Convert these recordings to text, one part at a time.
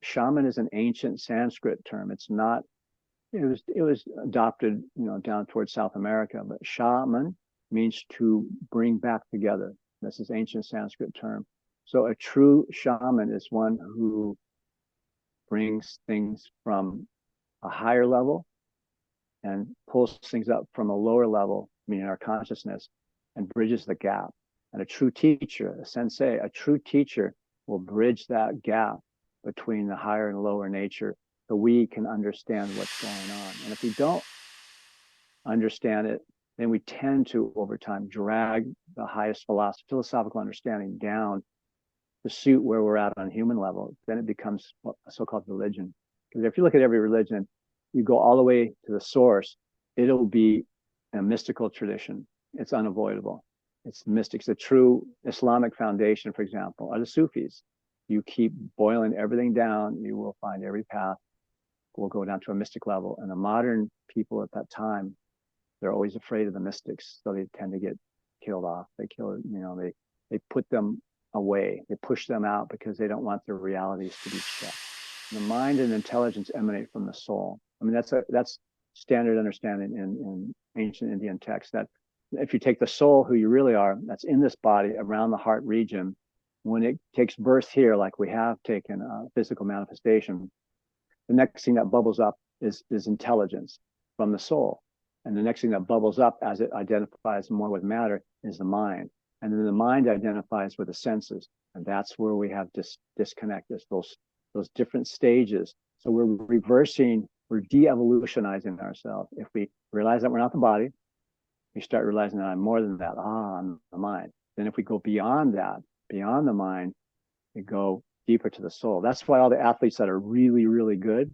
shaman is an ancient Sanskrit term. It's not, it was adopted, down towards South America, but shaman means to bring back together. This is ancient Sanskrit term. So a true shaman is one who brings things from a higher level and pulls things up from a lower level, meaning our consciousness, and bridges the gap. And a true teacher, a sensei, a true teacher will bridge that gap between the higher and lower nature so we can understand what's going on. And if we don't understand it, then we tend to, over time, drag the highest philosophical understanding down to suit where we're at on human level. Then it becomes a so-called religion. Because if you look at every religion, you go all the way to the source, it'll be a mystical tradition. It's unavoidable. It's mystics. The true Islamic foundation, for example, are the Sufis. You keep boiling everything down, you will find every path will go down to a mystic level. And the modern people at that time, they're always afraid of the mystics, so they tend to get killed off. They kill, they put them away. They push them out because they don't want their realities to be checked. The mind and intelligence emanate from the soul. I mean, that's standard understanding in ancient Indian texts, that if you take the soul, who you really are, that's in this body around the heart region, when it takes birth here, like we have taken a physical manifestation, the next thing that bubbles up is intelligence from the soul. And the next thing that bubbles up as it identifies more with matter is the mind. And then the mind identifies with the senses. And that's where we have disconnect, those different stages. So we're de-evolutionizing ourselves. If we realize that we're not the body, we start realizing that I'm more than that. I'm the mind. Then if we go beyond that, beyond the mind, we go deeper to the soul. That's why all the athletes that are really, really good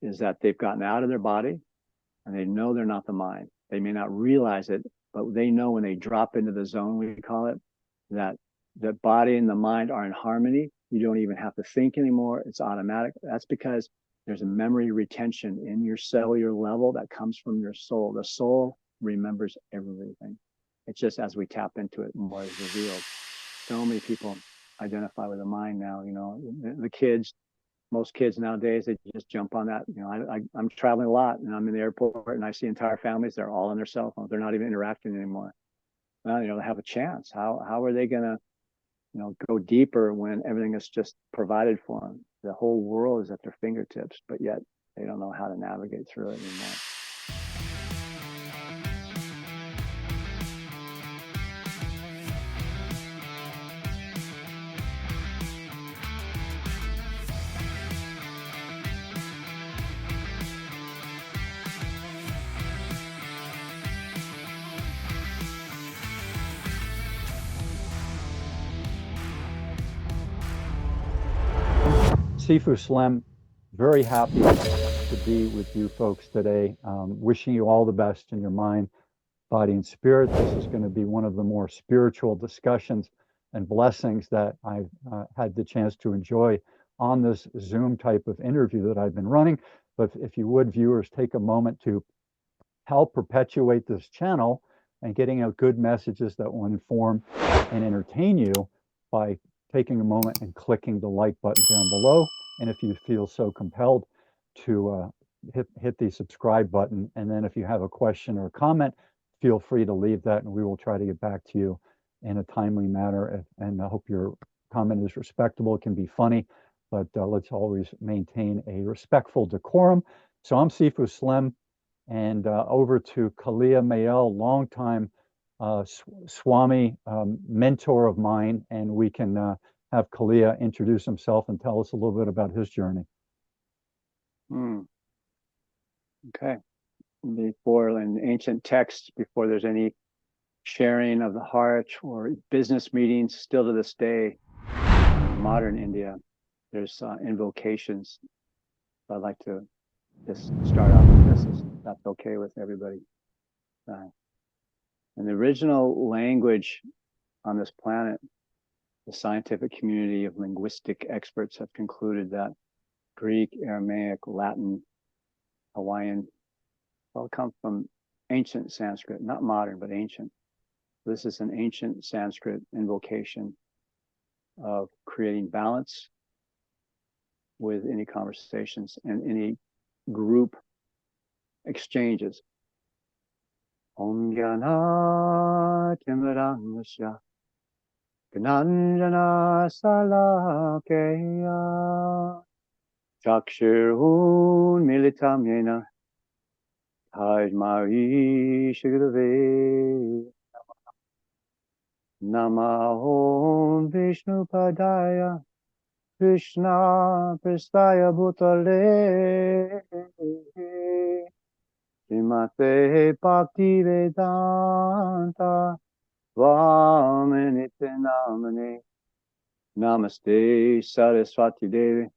is that they've gotten out of their body and they know they're not the mind. They may not realize it, but they know when they drop into the zone, we call it, that the body and the mind are in harmony. You don't even have to think anymore. It's automatic. That's because there's a memory retention in your cellular level that comes from your soul. The soul remembers everything. It's just as we tap into it, more is revealed. So many people identify with the mind now. The kids, most kids nowadays, they just jump on that. I'm traveling a lot and I'm in the airport and I see entire families, they're all on their cell phones. They're not even interacting anymore. Well, they have a chance. How are they going to, go deeper when everything is just provided for them? The whole world is at their fingertips, but yet they don't know how to navigate through it anymore. Sifu Slim, very happy to be with you folks today. Wishing you all the best in your mind, body, and spirit. This is going to be one of the more spiritual discussions and blessings that I've had the chance to enjoy on this Zoom type of interview that I've been running. But if you would, viewers, take a moment to help perpetuate this channel and getting out good messages that will inform and entertain you by taking a moment and clicking the like button down below. And if you feel so compelled to hit the subscribe button. And then if you have a question or a comment, feel free to leave that and we will try to get back to you in a timely manner. And I hope your comment is respectable. It can be funny, but let's always maintain a respectful decorum. So I'm Sifu Slim, and over to Kaliya Mayel, longtime Swami, mentor of mine, and we can have Kaliya introduce himself and tell us a little bit about his journey. Okay. Before in ancient texts, before there's any sharing of the heart or business meetings, still to this day, in modern India, there's invocations. So I'd like to just start off with this, if that's okay with everybody. In the original language on this planet, the scientific community of linguistic experts have concluded that Greek, Aramaic, Latin, Hawaiian all come from ancient Sanskrit, not modern, but ancient. This is an ancient Sanskrit invocation of creating balance with any conversations and any group exchanges. Om Gyana Timirangusya Gnanjana Salakeya Chakshirun Militam Yena Tajmari Shigave Namahom Vishnu Padaya Krishna Pristaya Bhutale Srimate Bhakti Vedanta Swaminite Namane Namaste Saraswati Devi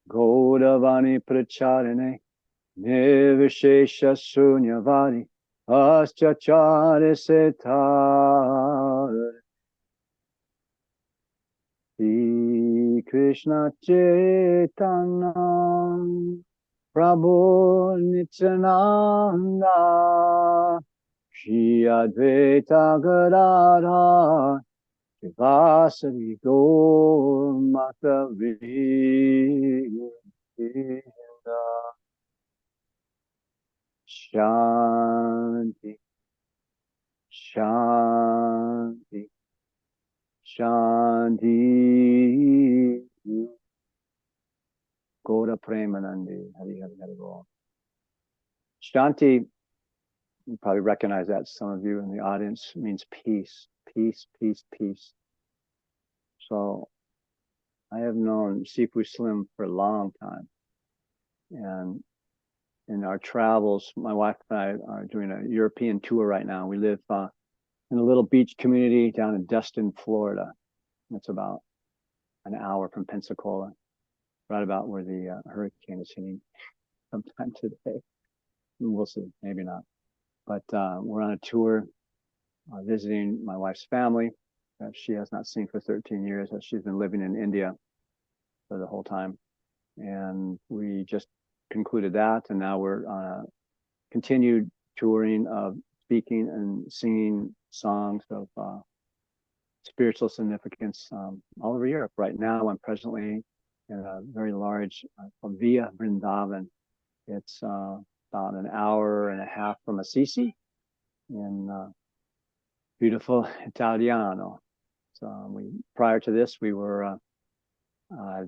Gaudavani Pracharine Nirvishesha Shunyavadi Aschachari Setare Shri Krishna Chaitanya Prabhu Nityananda Shri Advaita Gadadhar Shivasari Gaur Mata Vrinda Shanti Shanti Shanti Goda Premanandi Hari Hari Hari Bol. Shanti, you probably recognize that, some of you in the audience, means peace, peace, peace, peace. So I have known Sifu Slim for a long time. And in our travels, my wife and I are doing a European tour right now. We live in a little beach community down in Destin, Florida. It's about an hour from Pensacola, right about where the hurricane is hitting sometime today. We'll see, maybe not. But we're on a tour visiting my wife's family that she has not seen for 13 years, as she's been living in India for the whole time. And we just concluded that, and now we're on a continued touring of speaking and singing songs of spiritual significance all over Europe. Right now, I'm presently in a very large Via Vrindavan. It's about an hour and a half from Assisi in beautiful Italiano. So prior to this, we were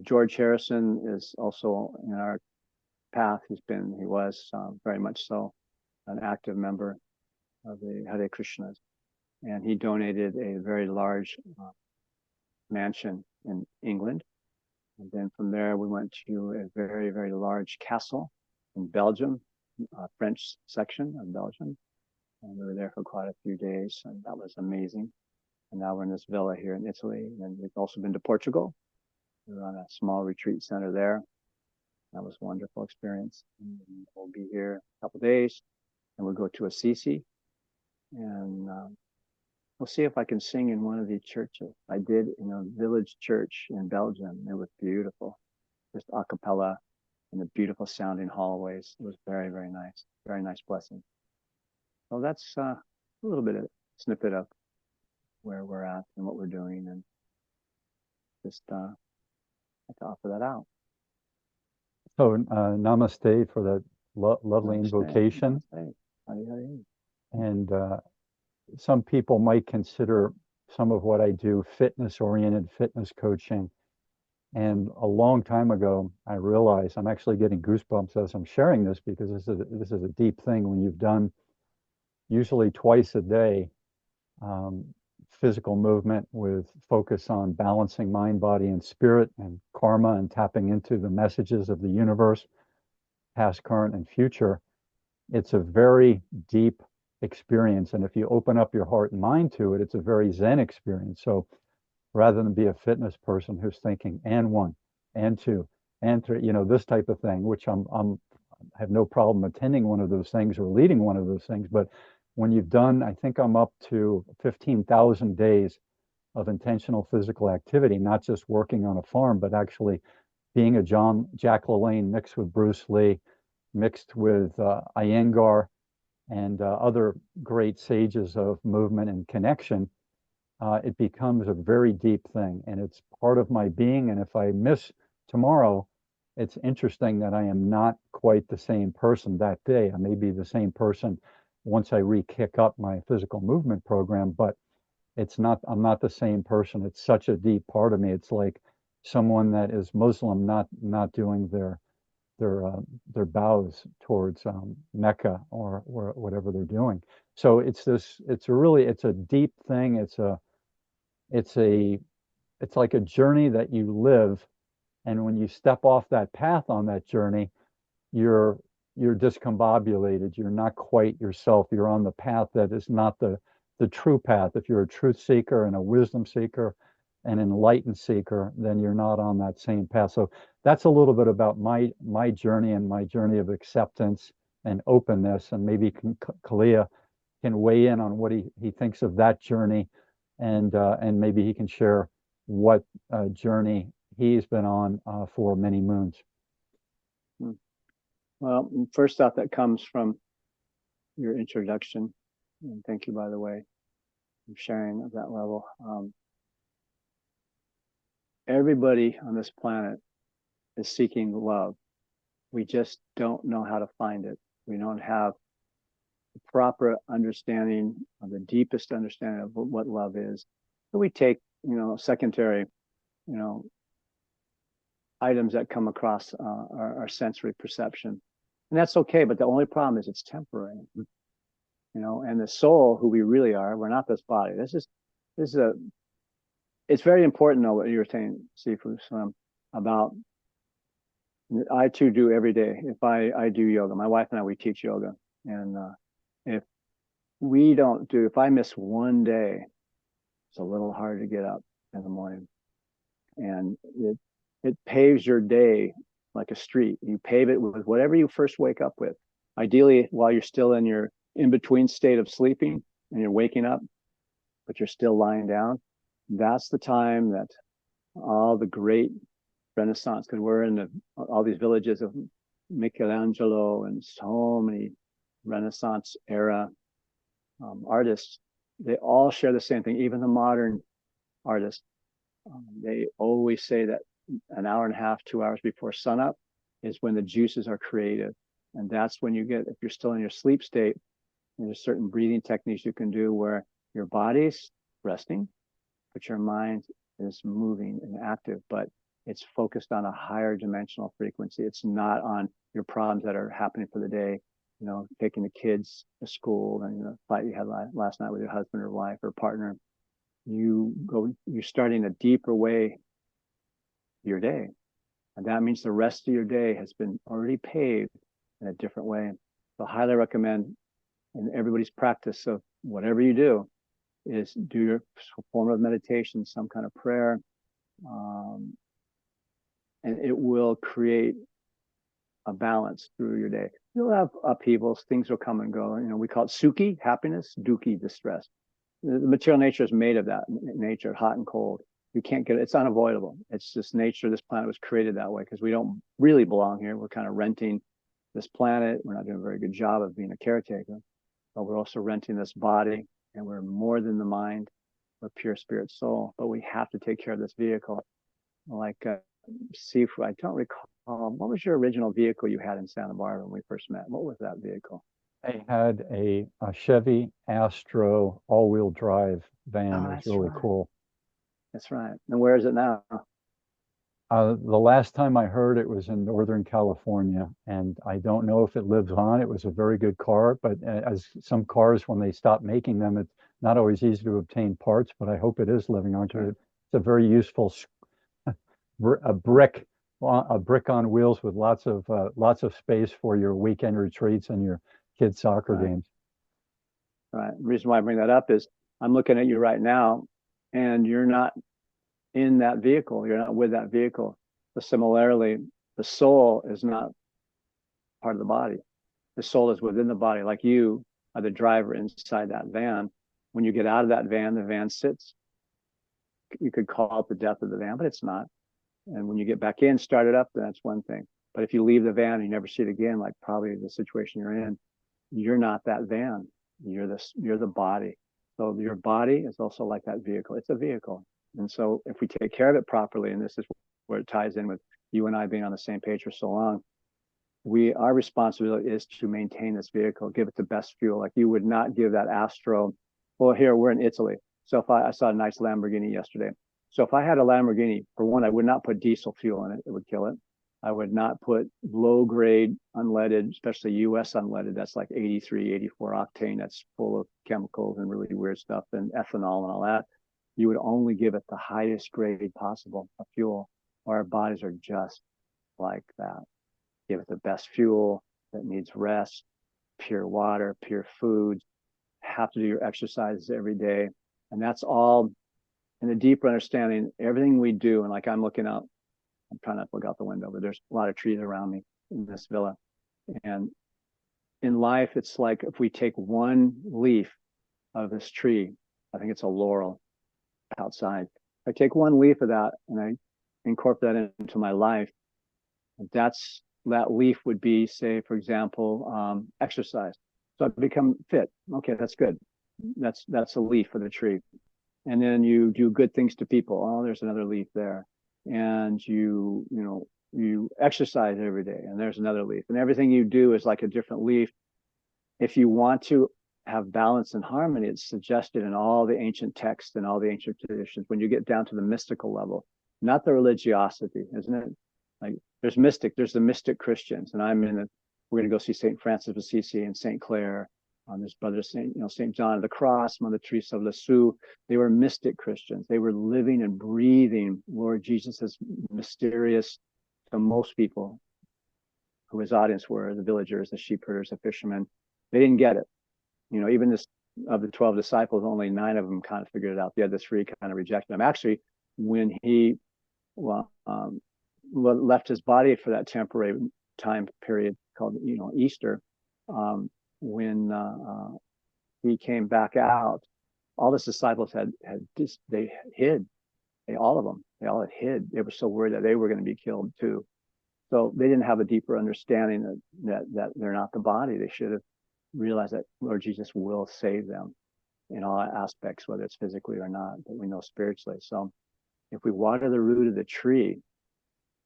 George Harrison is also in our path. He was very much so an active member of the Hare Krishnas, and he donated a very large mansion in England. And then from there, we went to a very, very large castle in Belgium, French section of Belgium. And we were there for quite a few days, and that was amazing. And now we're in this villa here in Italy. And we've also been to Portugal. We were on a small retreat center there. That was a wonderful experience. And we'll be here a couple of days, and we'll go to Assisi. And we'll see if I can sing in one of the churches. I did in a village church in Belgium. It was beautiful, just a cappella in the beautiful sounding hallways. It was very, very nice. Very nice blessing. So that's a little bit of a snippet of where we're at and what we're doing, and just like to offer that out. So namaste for that lovely Namaste, invocation. namaste. Hari, hari. And some people might consider some of what I do fitness-oriented fitness coaching. And a long time ago, I realized, I'm actually getting goosebumps as I'm sharing this, because this is a deep thing when you've done usually twice a day physical movement with focus on balancing mind, body, and spirit, and karma, and tapping into the messages of the universe, past, current, and future. It's a very deep experience. And if you open up your heart and mind to it, it's a very Zen experience. So rather than be a fitness person who's thinking, and one, and two, and three, this type of thing, which I have no problem attending one of those things or leading one of those things. But when you've done, I think I'm up to 15,000 days of intentional physical activity, not just working on a farm, but actually being a Jack LaLanne mixed with Bruce Lee, mixed with Iyengar and other great sages of movement and connection, it becomes a very deep thing, and it's part of my being. And if I miss tomorrow, it's interesting that I am not quite the same person that day. I may be the same person once I re-kick up my physical movement program, but it's not, I'm not the same person. It's such a deep part of me. It's like someone that is Muslim not doing their their bows towards Mecca or whatever they're doing. So it's this, it's a really, it's a deep thing. It's a it's like a journey that you live, and when you step off that path on that journey, you're you're discombobulated. You're not quite yourself. You're on the path that is not the true path. If you're a truth seeker and a wisdom seeker, an enlightened seeker, then you're not on that same path. So that's a little bit about my journey and my journey of acceptance and openness. And maybe Kaliya can weigh in on what he thinks of that journey, and maybe he can share what journey he's been on for many moons. Well, first thought that comes from your introduction, and thank you, by the way, for sharing at that level. Everybody on this planet is seeking love. We just don't know how to find it. We don't have the proper understanding, of the deepest understanding of what love is. So we take, secondary, items that come across our sensory perception. And that's okay, but the only problem is it's temporary. And the soul, who we really are, we're not this body. It's very important, though, what you were saying, Sifu Slim, about, I too do every day. If I do yoga, my wife and I, we teach yoga. And if I miss one day, it's a little hard to get up in the morning. And it paves your day like a street. You pave it with whatever you first wake up with. Ideally, while you're still in your in-between state of sleeping and you're waking up, but you're still lying down, that's the time that all the great Renaissance, because we're in all these villages of Michelangelo and so many Renaissance era artists, they all share the same thing. Even the modern artists, they always say that an hour and a half, 2 hours before sunup is when the juices are creative. And that's when you get, if you're still in your sleep state, there's certain breathing techniques you can do where your body's resting, but your mind is moving and active, but it's focused on a higher dimensional frequency. It's not on your problems that are happening for the day, taking the kids to school and the fight you had last night with your husband or wife or partner. You're starting a deeper way your day. And that means the rest of your day has been already paved in a different way. So I highly recommend in everybody's practice of whatever you do is do your form of meditation, some kind of prayer. And it will create a balance through your day. You'll have upheavals, things will come and go. We call it sukhi, happiness, dukhi, distress. The material nature is made of that nature, hot and cold. You can't get it. It's unavoidable. It's just nature. This planet was created that way because we don't really belong here. We're kind of renting this planet. We're not doing a very good job of being a caretaker, but we're also renting this body, and we're more than the mind. We're pure spirit soul, but we have to take care of this vehicle. Like Sifu, I don't recall, what was your original vehicle you had in Santa Barbara when we first met? What was that vehicle? I had a Chevy Astro all-wheel drive van. Oh, it was really cool. That's right. And where is it now? The last time I heard it was in Northern California, and I don't know if it lives on. It was a very good car, but as some cars, when they stop making them, it's not always easy to obtain parts, but I hope it is living on. Sure. It's a very useful a brick on wheels with lots of space for your weekend retreats and your kids' soccer games. Right. The reason why I bring that up is I'm looking at you right now, and you're not in that vehicle. You're not with that vehicle. But similarly, the soul is not part of the body. The soul is within the body, like you are the driver inside that van. When you get out of that van, the van sits. You could call it the death of the van, but it's not. And when you get back in, start it up, then that's one thing. But if you leave the van and you never see it again, like probably the situation you're in, you're not that van. You're the body. So your body is also like that vehicle. It's a vehicle. And so if we take care of it properly, and this is where it ties in with you and I being on the same page for so long, our responsibility is to maintain this vehicle, give it the best fuel. Like you would not give that Astro. Well, here we're in Italy. So if I saw a nice Lamborghini yesterday. So if I had a Lamborghini, for one, I would not put diesel fuel in it. It would kill it. I would not put low grade unleaded, especially US unleaded. That's like 83, 84 octane. That's full of chemicals and really weird stuff and ethanol and all that. You would only give it the highest grade possible of fuel. Our bodies are just like that. Give it the best fuel that needs rest, pure water, pure food, have to do your exercises every day. And that's all in a deeper understanding. Everything we do, and like I'm looking out, I'm trying not to look out the window, but there's a lot of trees around me in this villa. And in life, it's like if we take one leaf of this tree, I think it's a laurel outside. I take one leaf of that and I incorporate that into my life. That leaf would be, say, for example, exercise. So I become fit. Okay, that's good. That's a leaf of the tree. And then you do good things to people. Oh, there's another leaf there. And you exercise every day, and there's another leaf. And everything you do is like a different leaf. If you want to have balance and harmony, it's suggested in all the ancient texts and all the ancient traditions. When you get down to the mystical level, not the religiosity, isn't it? Like there's the mystic Christians, and we're going to go see St. Francis of Assisi and St. Clare. There's Brother St. John of the Cross, Mother Teresa of Lisieux. They were mystic Christians. They were living and breathing Lord Jesus as mysterious to most people who his audience were, the villagers, the sheep herders, the fishermen. They didn't get it. Even of the 12 disciples, only 9 of them kind of figured it out. The other 3 kind of rejected him. Actually, when he left his body for that temporary time period called Easter, when he came back out, all his disciples they hid. All of them had hid. They were so worried that they were going to be killed too. So they didn't have a deeper understanding that they're not the body. They should have realized that Lord Jesus will save them in all aspects, whether it's physically or not, but we know spiritually. So if we water the root of the tree,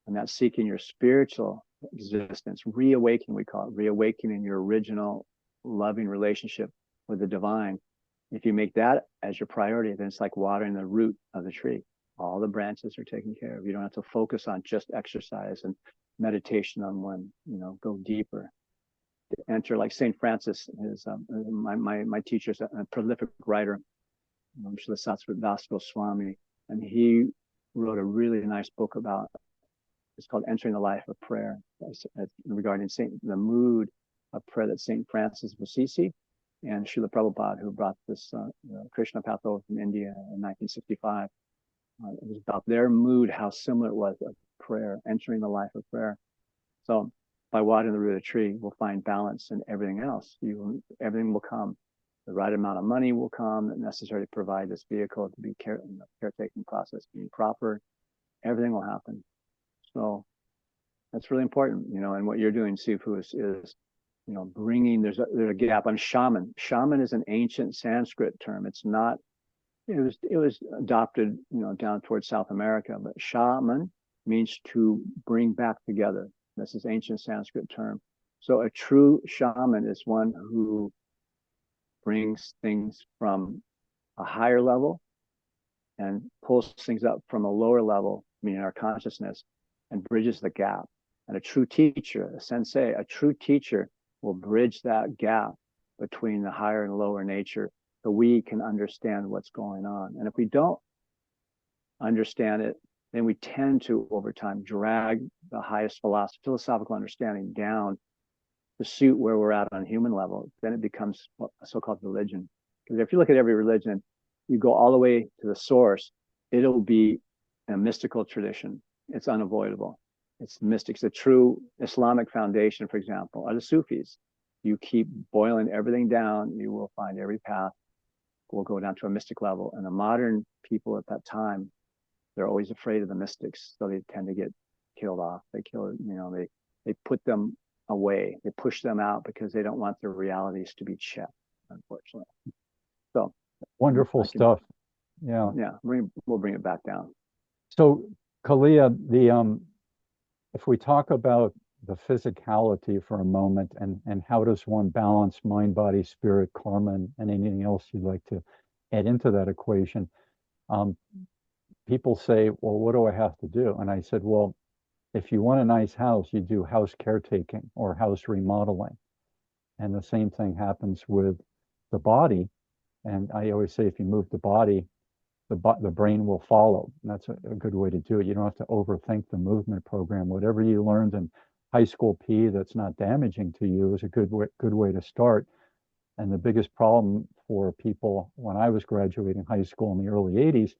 and that's seeking your spiritual existence, reawakening, we call it, reawakening your original loving relationship with the divine. If you make that as your priority, then it's like watering the root of the tree. All the branches are taken care of. You don't have to focus on just exercise and meditation on one, go deeper. To enter, like St. Francis is my teacher's a prolific writer, Shamanism Swami, and he wrote a really nice book about, it's called Entering the Life of Prayer, regarding the mood of prayer that St. Francis of Assisi and Srila Prabhupada, who brought this Krishna path over from India in 1965. It was about their mood, how similar it was of prayer, entering the life of prayer. So by watering the root of the tree, we'll find balance in everything else. Everything will come. The right amount of money will come necessary to provide this vehicle to be caretaking process being proper. Everything will happen. So that's really important, and what you're doing, Sifu, is bringing, there's a gap on shaman. Shaman is an ancient Sanskrit term. It's not, it was adopted, down towards South America, but shaman means to bring back together. This is ancient Sanskrit term. So a true shaman is one who brings things from a higher level and pulls things up from a lower level, meaning our consciousness, and bridges the gap. And a true teacher, a sensei, a true teacher will bridge that gap between the higher and lower nature so we can understand what's going on. And if we don't understand it, then we tend to, over time, drag the highest philosophical understanding down to suit where we're at on human level. Then it becomes a so-called religion. Because if you look at every religion, you go all the way to the source, it'll be a mystical tradition. It's unavoidable. It's mystics. The true Islamic foundation, for example, are the Sufis. You keep boiling everything down, you will find every path will go down to a mystic level. And the modern people at that time, they're always afraid of the mystics, so they tend to get killed off. They they put them away. They push them out because they don't want their realities to be checked, unfortunately. So wonderful stuff. Yeah. Yeah, we'll bring it back down. So Kaliya, if we talk about the physicality for a moment, and how does one balance mind, body, spirit, karma, and anything else you'd like to add into that equation, um, people say, well, what do I have to do? And I said, well, if you want a nice house, you do house caretaking or house remodeling. And the same thing happens with the body. And I always say, if you move the body, the brain will follow. And that's a good way to do it. You don't have to overthink the movement program. Whatever you learned in high school P that's not damaging to you is a good way to start. And the biggest problem for people when I was graduating high school in the early 80s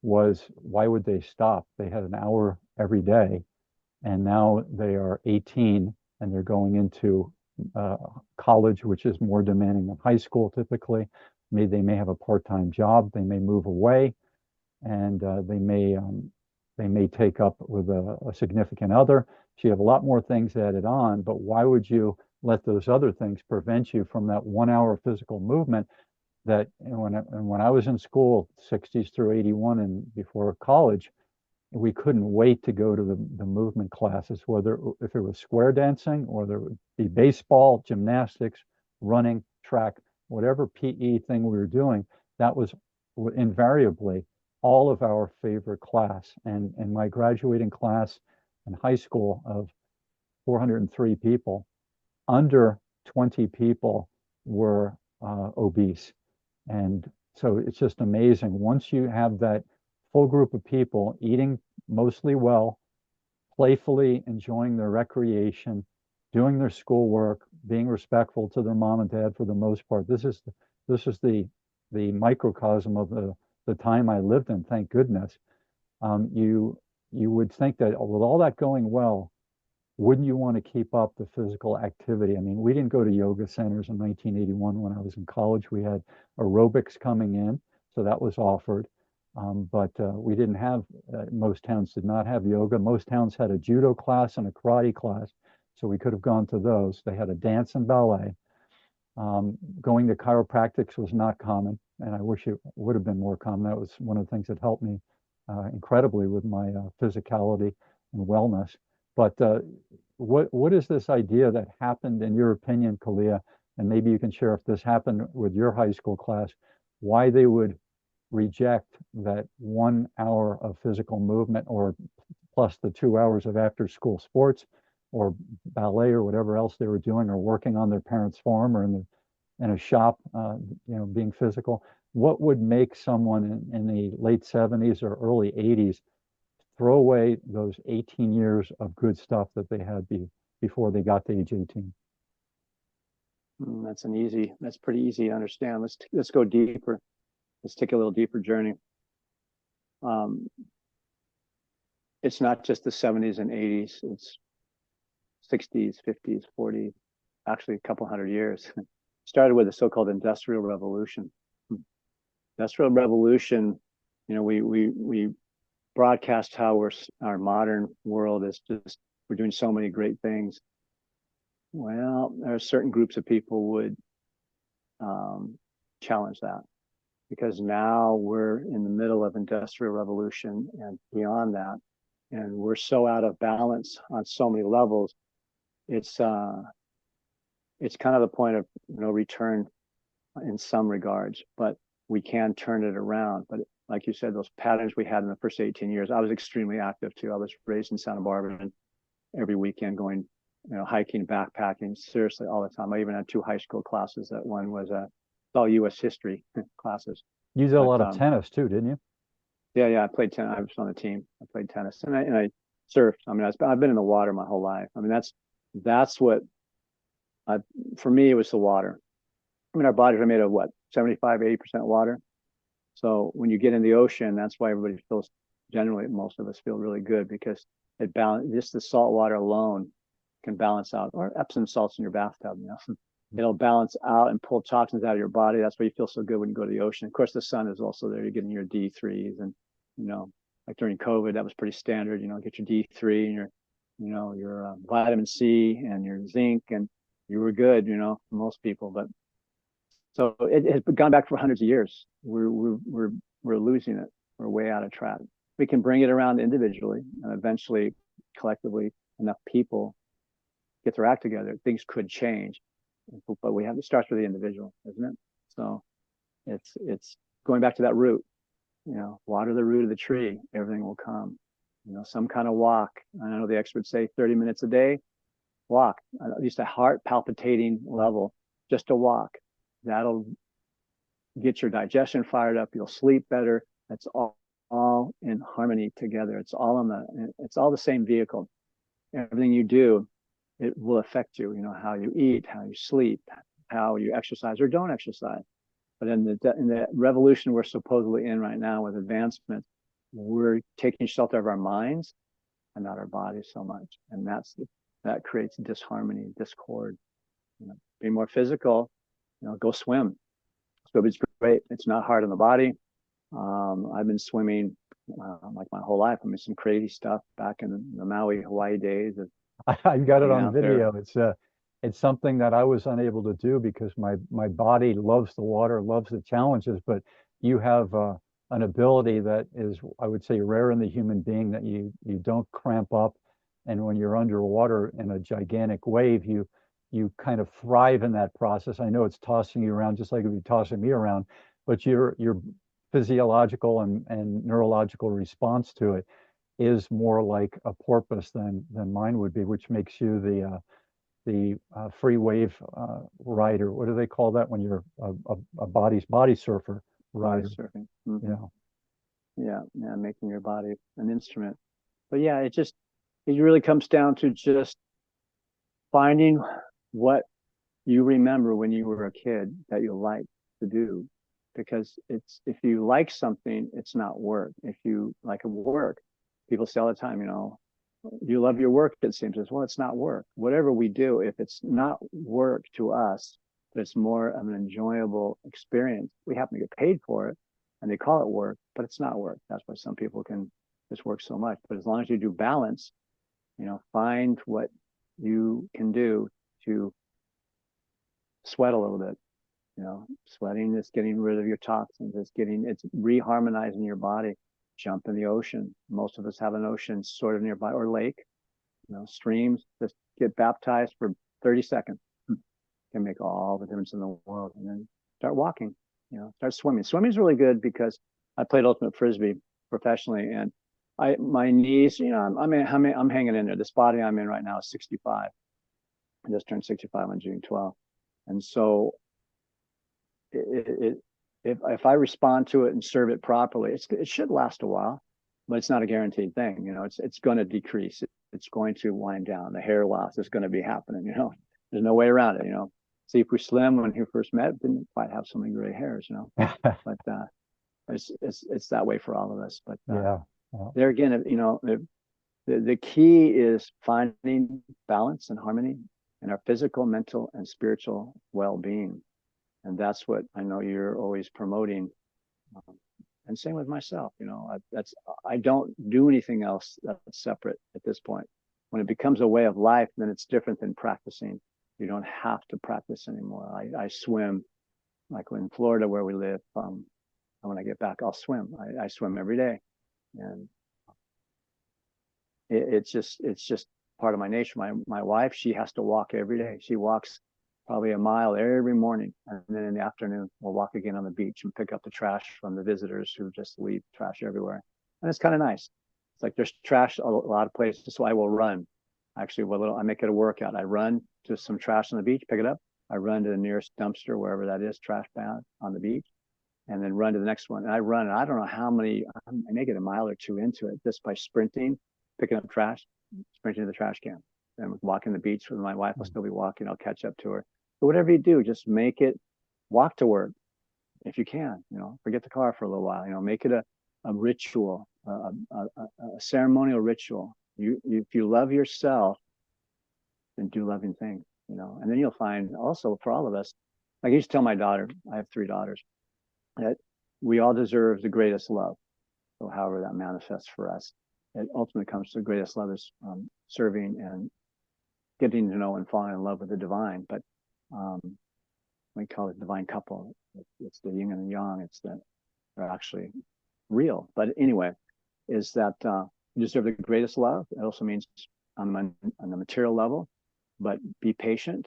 was, why would they stop? They had an hour every day, and now they are 18 and they're going into college, which is more demanding than high school typically. They may have a part-time job, they may move away, and they may take up with a significant other. So you have a lot more things added on, but why would you let those other things prevent you from that 1 hour of physical movement that, when I was in school, 60s through 81 and before college, we couldn't wait to go to the movement classes, whether if it was square dancing or there would be baseball, gymnastics, running, track, whatever PE thing we were doing, that was invariably all of our favorite class. And my graduating class in high school of 403 people, under 20 people were obese. And so it's just amazing. Once you have that full group of people eating mostly well, playfully enjoying their recreation, doing their schoolwork, being respectful to their mom and dad for the most part. This is the microcosm of the time I lived in, thank goodness. You would think that with all that going well, wouldn't you want to keep up the physical activity? I mean, we didn't go to yoga centers in 1981 when I was in college. We had aerobics coming in, so that was offered. But we didn't have, most towns did not have yoga. Most towns had a judo class and a karate class, so we could have gone to those. They had a dance and ballet. Going to chiropractics was not common, and I wish it would have been more common. That was one of the things that helped me incredibly with my physicality and wellness. But what is this idea that happened, in your opinion, Kaliya? And maybe you can share if this happened with your high school class, why they would reject that 1 hour of physical movement, or plus the 2 hours of after school sports or ballet or whatever else they were doing, or working on their parents' farm or in a shop, being physical. What would make someone in the late 70s or early 80s throw away those 18 years of good stuff that they had before they got to age 18? That's pretty easy to understand. Let's go deeper. Let's take a little deeper journey. It's not just the 70s and 80s. It's 60s, 50s, 40s, actually a couple hundred years. Started with the so-called Industrial Revolution. Industrial Revolution, we broadcast how our modern world is just, we're doing so many great things. Well, there are certain groups of people would challenge that, because now we're in the middle of Industrial Revolution and beyond that, and we're so out of balance on so many levels. It's kind of the point of no return in some regards, but we can turn it around. But like you said, those patterns we had in the first 18 years, I was extremely active too. I was raised in Santa Barbara, and every weekend going, hiking, backpacking, seriously all the time. I even had 2 high school classes. That one was all U.S. history classes. You did a lot of tennis too, didn't you? Yeah, I played tennis. I was on the team. I played tennis, and I surfed. I mean, I've been in the water my whole life. I mean, that's what, for me, it was the water. I mean, our bodies are made of what, 75, 80% water. So when you get in the ocean, that's why everybody feels, generally, most of us feel really good, because it just the salt water alone can balance out, or Epsom salts in your bathtub, it'll balance out and pull toxins out of your body. That's why you feel so good when you go to the ocean. Of course, the sun is also there. You're getting your D3s, and like during COVID, that was pretty standard. Get your D3 and your vitamin C and your zinc, and you were good. For most people. But so it has gone back for hundreds of years. We're losing it. We're way out of track. We can bring it around individually, and eventually, collectively, enough people get their act together, things could change. But we have, it starts with the individual, isn't it? So it's going back to that root, water the root of the tree, everything will come. Some kind of walk. I know the experts say 30 minutes a day, walk, at least a heart palpitating level, just a walk. That'll get your digestion fired up. You'll sleep better. That's all in harmony together. It's all the same vehicle. Everything you do, it will affect you. How you eat, how you sleep, how you exercise or don't exercise. But in the revolution we're supposedly in right now with advancement, we're taking shelter of our minds and not our bodies so much, and that creates disharmony, discord. Be more physical. Go swim. Swimming's great. It's not hard on the body. I've been swimming like my whole life. I mean, some crazy stuff back in the Maui, Hawaii days. I've got it on video. It's something that I was unable to do because my body loves the water, loves the challenges. But you have an ability that is, I would say, rare in the human being, that you don't cramp up, and when you're underwater in a gigantic wave, you kind of thrive in that process. I know it's tossing you around just like it would be tossing me around, but your physiological and neurological response to it is more like a porpoise than mine would be, which makes you the free wave rider. What do they call that when you're a body surfer rider? Body surfing. Mm-hmm. Yeah, making your body an instrument. But yeah, it really comes down to just finding what you remember when you were a kid that you like to do. Because if you like something, it's not work. If you like a work, people say all the time, you love your work, it seems. Well, it's not work. Whatever we do, if it's not work to us, but it's more of an enjoyable experience, we happen to get paid for it, and they call it work, but it's not work. That's why some people can just work so much. But as long as you do balance, find what you can do to sweat a little bit. Sweating is getting rid of your toxins. It's reharmonizing your body. Jump in the ocean. Most of us have an ocean sort of nearby, or lake. Streams. Just get baptized for 30 seconds. Can make all the difference in the world. And then start walking. Start swimming. Swimming is really good because I played ultimate frisbee professionally, and my knees. I'm hanging in there. This body I'm in right now is 65. I just turned 65 on June 12th, and so if I respond to it and serve it properly, it should last a while, but it's not a guaranteed thing. It's going to decrease. It's going to wind down. The hair loss is going to be happening. There's no way around it. Sifu Slim, when he first met, didn't quite have so many gray hairs. But it's that way for all of us. But there again, the key is finding balance and harmony in our physical, mental, and spiritual well-being. And that's what I know you're always promoting. And same with myself. I don't do anything else that's separate at this point. When it becomes a way of life, then it's different than practicing. You don't have to practice anymore. I swim, like in Florida where we live. When I get back, I'll swim. I swim every day, and it's just part of my nature. My wife, she has to walk every day. She walks probably a mile every morning, and then in the afternoon we'll walk again on the beach and pick up the trash from the visitors who just leave trash everywhere. And it's kind of nice. It's like there's trash a lot of places, so I will run. Actually, I make it a workout. I run to some trash on the beach, pick it up. I run to the nearest dumpster, wherever that is, trash bag on the beach, and then run to the next one. And I run, and I don't know how many, I may get a mile or two into it just by sprinting, picking up trash, sprinting to the trash can. And walking the beach with my wife, will still be walking. I'll catch up to her. But whatever you do, just make it, walk to work if you can. Forget the car for a little while. Make it a ritual, a ceremonial ritual. If you love yourself, then do loving things. And then you'll find also for all of us, like I used to tell my daughter, I have 3 daughters, that we all deserve the greatest love. So however that manifests for us, it ultimately comes to the greatest love is serving and getting to know and falling in love with the divine. But we call it divine couple. It's the yin and the yang. They're actually real. But anyway, is that you deserve the greatest love. It also means on the material level, but be patient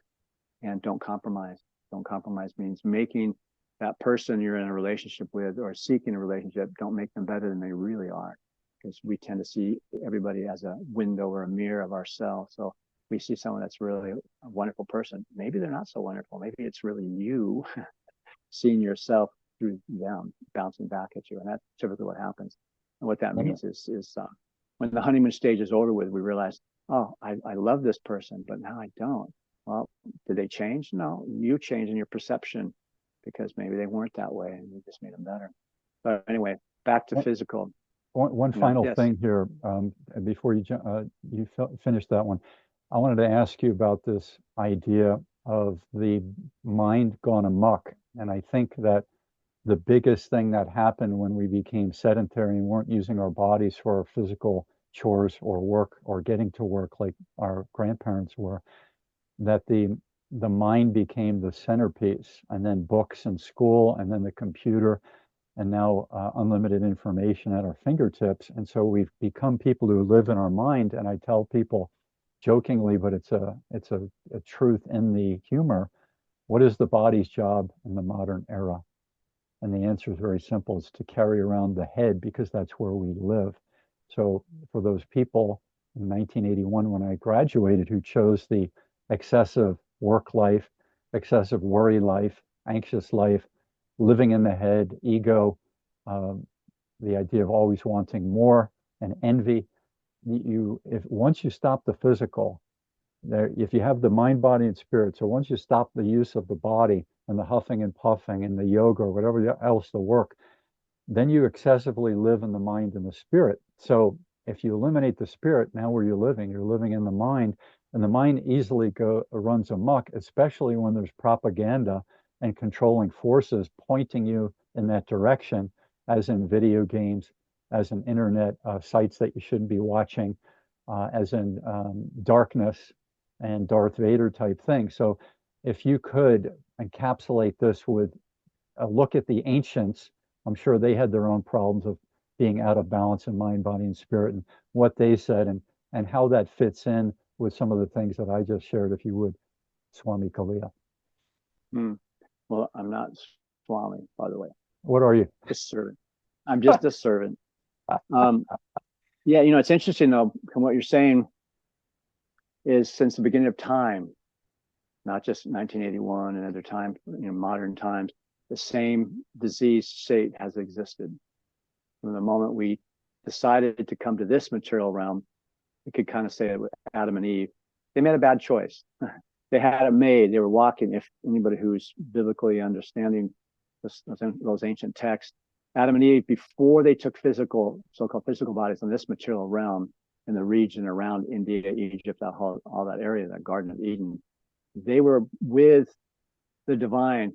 and don't compromise. Don't compromise means making that person you're in a relationship with or seeking a relationship, don't make them better than they really are. Because we tend to see everybody as a window or a mirror of ourselves. So we see someone that's really a wonderful person. Maybe they're not so wonderful. Maybe it's really you seeing yourself through them, bouncing back at you. And that's typically what happens. And what that means is when the honeymoon stage is over with, we realize, oh, I love this person, but now I don't. Well, did they change? No, you changed in your perception because maybe they weren't that way and you just made them better. But anyway, back to physical. One final thing here before you finish that one. I wanted to ask you about this idea of the mind gone amok. And I think that the biggest thing that happened when we became sedentary and weren't using our bodies for our physical chores or work or getting to work like our grandparents were, that the mind became the centerpiece, and then books and school, and then the computer, and now unlimited information at our fingertips. And so we've become people who live in our mind. And I tell people jokingly, but it's a truth in the humor, what is the body's job in the modern era? And the answer is very simple. It's to carry around the head, because that's where we live. So for those people in 1981, when I graduated, who chose the excessive work life, excessive worry life, anxious life, living in the head, ego, the idea of always wanting more, and envy, if once you stop the physical, if you have the mind, body, and spirit, so once you stop the use of the body and the huffing and puffing and the yoga or whatever else, the work, then you excessively live in the mind and the spirit. So if you eliminate the spirit, now where you're living in the mind, and the mind easily runs amok, especially when there's propaganda and controlling forces pointing you in that direction, as in video games, as in internet sites that you shouldn't be watching, as in darkness and Darth Vader type thing. So if you could encapsulate this with a look at the ancients, I'm sure they had their own problems of being out of balance in mind, body, and spirit, and what they said, and how that fits in with some of the things that I just shared, if you would, Swami Kaliya. Well, I'm not Swami, by the way. What are you? Just servant. I'm just a servant. Yeah, it's interesting though, from what you're saying, is since the beginning of time, not just 1981 and other times, modern times, the same disease state has existed. From the moment we decided to come to this material realm, we could kind of say it with Adam and Eve. They made a bad choice. They had it made. They were walking. If anybody who's biblically understanding those ancient texts, Adam and Eve, before they took so-called physical bodies in this material realm, in the region around India, Egypt, all that area, that Garden of Eden, they were with the divine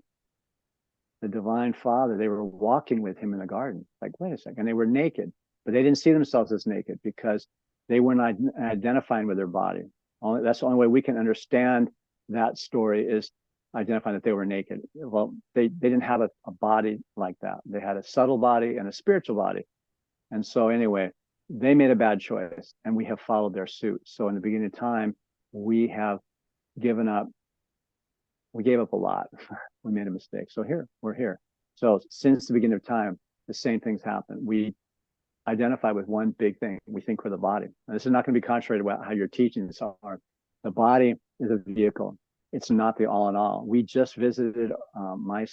Father. They were walking with him in the garden. Like, wait a second. They were naked, but they didn't see themselves as naked because they were not identifying with their body. That's the only way we can understand that story, is identifying that they were naked. Well, they didn't have a body like that. They had a subtle body and a spiritual body. And so anyway, they made a bad choice, and we have followed their suit. So in the beginning of time, we have given up. We gave up a lot. We made a mistake. So we're here. So since the beginning of time, the same things happen. We identify with one big thing. We think we're the body. And this is not going to be contrary to how your teachings are. The body is a vehicle. It's not the all in all. We just visited my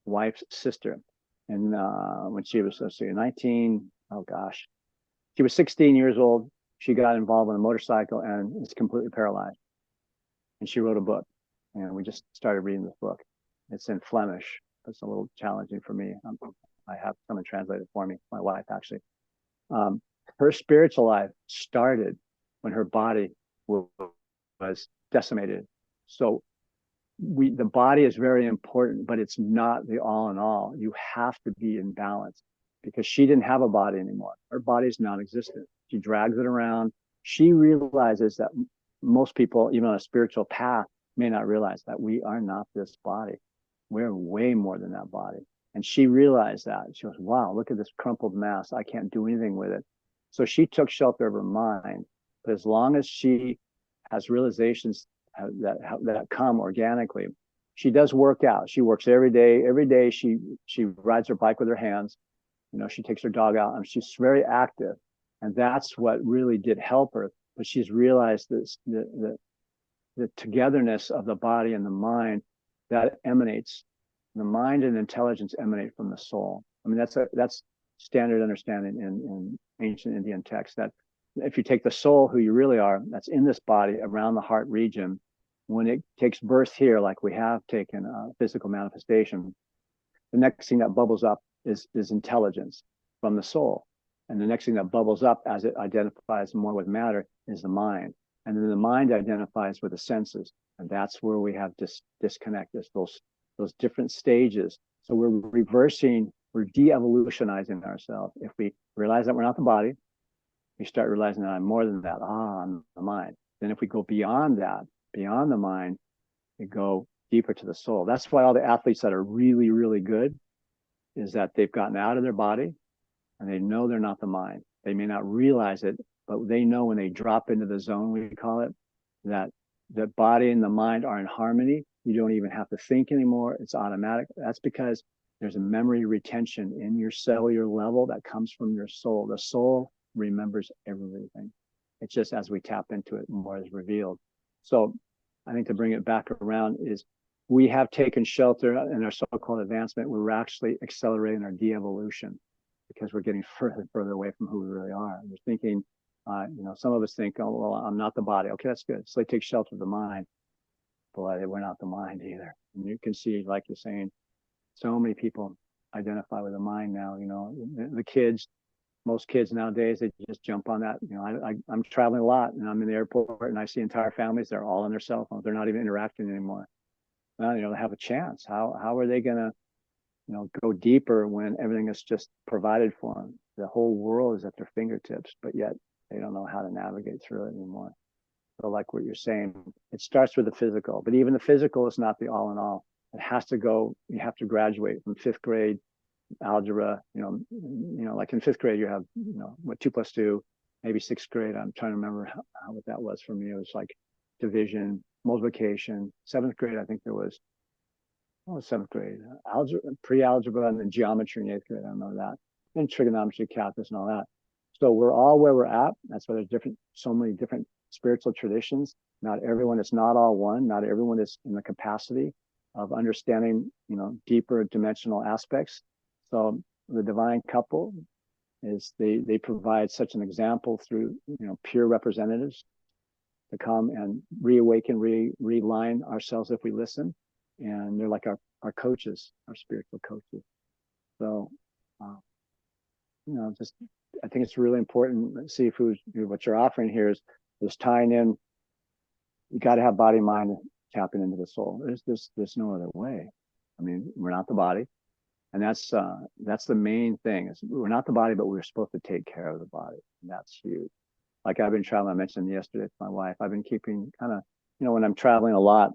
wife's sister, and when she was, let's see, 19, oh gosh, she was 16 years old. She got involved in a motorcycle and is completely paralyzed. And she wrote a book, and we just started reading this book. It's in Flemish. It's a little challenging for me. I have someone translate it for me, my wife actually. Her spiritual life started when her body was decimated. So the body is very important, but it's not the all in all. You have to be in balance, because she didn't have a body anymore. Her body is non-existent. She drags it around. She realizes that most people, even on a spiritual path, may not realize that we are not this body. We're way more than that body. And she realized that. She goes, wow, look at this crumpled mass. I can't do anything with it. So she took shelter of her mind, But as long as she has realizations that come organically, she does work out. She works every day. Every day she rides her bike with her hands. You know, she takes her dog out, and she's very active. And that's what really did help her. But she's realized this the togetherness of the body and the mind that emanates. The mind and intelligence emanate from the soul. I mean, that's standard understanding in ancient Indian texts, that if you take the soul, who you really are, that's in this body around the heart region, when it takes birth here, like we have taken a physical manifestation, the next thing that bubbles up is intelligence from the soul. And the next thing that bubbles up as it identifies more with matter is the mind. And then the mind identifies with the senses. And that's where we have disconnect, those different stages. So we're reversing, we're de-evolutionizing ourselves. If we realize that we're not the body, we start realizing that I'm more than that. I'm the mind. Then if we go beyond that, beyond the mind, we go deeper to the soul. That's why all the athletes that are really, really good is that they've gotten out of their body and they know they're not the mind. They may not realize it, but they know when they drop into the zone, we call it, that the body and the mind are in harmony. You don't even have to think anymore. It's automatic. That's because there's a memory retention in your cellular level that comes from your soul. The soul remembers everything. It's just as we tap into it, more is revealed. So I think to bring it back around is we have taken shelter in our so-called advancement. We're actually accelerating our de-evolution because we're getting further and further away from who we really are. We're thinking, some of us think, oh, well, I'm not the body. Okay, that's good. So they take shelter of the mind. Boy, we're not the mind either. And you can see, like you're saying, so many people identify with the mind now. You know, the kids, most kids nowadays, they just jump on that. You know, I'm traveling a lot, and I'm in the airport, and I see entire families. They're all on their cell phones. They're not even interacting anymore. Well, they have a chance. How are they gonna, go deeper when everything is just provided for them? The whole world is at their fingertips, but yet they don't know how to navigate through it anymore. So, like what you're saying, it starts with the physical, but even the physical is not the all in all. It has to go. You have to graduate from 5th grade algebra. Like in 5th grade, you have 2 + 2, maybe 6th grade. I'm trying to remember what that was for me. It was like division, multiplication. 7th grade, I think there was. Oh, 7th grade algebra, pre-algebra, and then geometry in 8th grade. I don't know that. And trigonometry, calculus, and all that. So we're all where we're at. That's why there's so many different spiritual traditions. Not everyone is not all one. Not everyone is in the capacity of understanding, deeper dimensional aspects. So the divine couple is they provide such an example through, pure representatives to come and reawaken, realign ourselves if we listen. And they're like our coaches, our spiritual coaches. So, I think it's really important. Sifu, what you're offering here is tying in. You got to have body, mind, tapping into the soul. There's no other way. I mean, we're not the body, and that's the main thing. We're not the body, but we're supposed to take care of the body, and that's huge. Like I've been traveling. I mentioned yesterday to my wife. I've been keeping kind of, when I'm traveling a lot,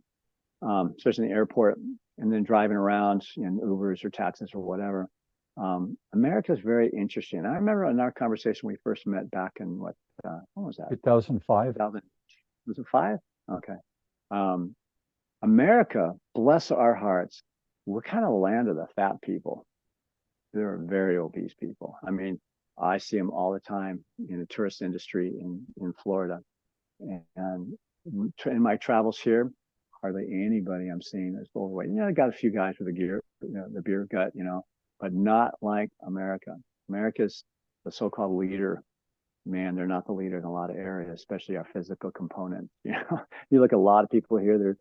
especially in the airport, and then driving around in Ubers or taxis or whatever. America is very interesting. I remember in our conversation we first met back in what was that? 2005. Was it 5? Okay. America, bless our hearts, we're kind of the land of the fat people. They're very obese people. I mean, I see them all the time in the tourist industry in Florida. And in my travels here, hardly anybody I'm seeing is overweight. I got a few guys with the beer gut, but not like America. America's the so-called leader. Man, they're not the leader in a lot of areas, especially our physical component. You look at a lot of people here.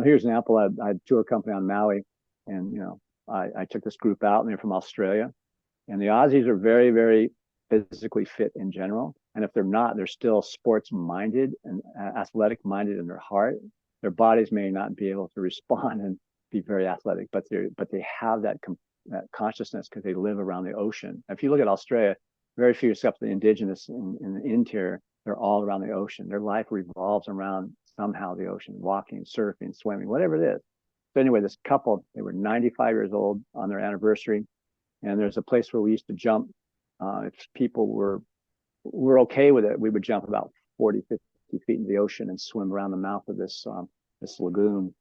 Here's an example. I had a tour company on Maui, and I took this group out, and they're from Australia. And the Aussies are very, very physically fit in general. And if they're not, they're still sports minded and athletic minded in their heart. Their bodies may not be able to respond and be very athletic, but they have that consciousness because they live around the ocean. If you look at Australia, very few except the indigenous in the interior, they're all around the ocean. Their life revolves around somehow the ocean, walking, surfing, swimming, whatever it is. So anyway, this couple, they were 95 years old on their anniversary. And there's a place where we used to jump. If people were okay with it, we would jump about 40, 50 feet in the ocean and swim around the mouth of this lagoon.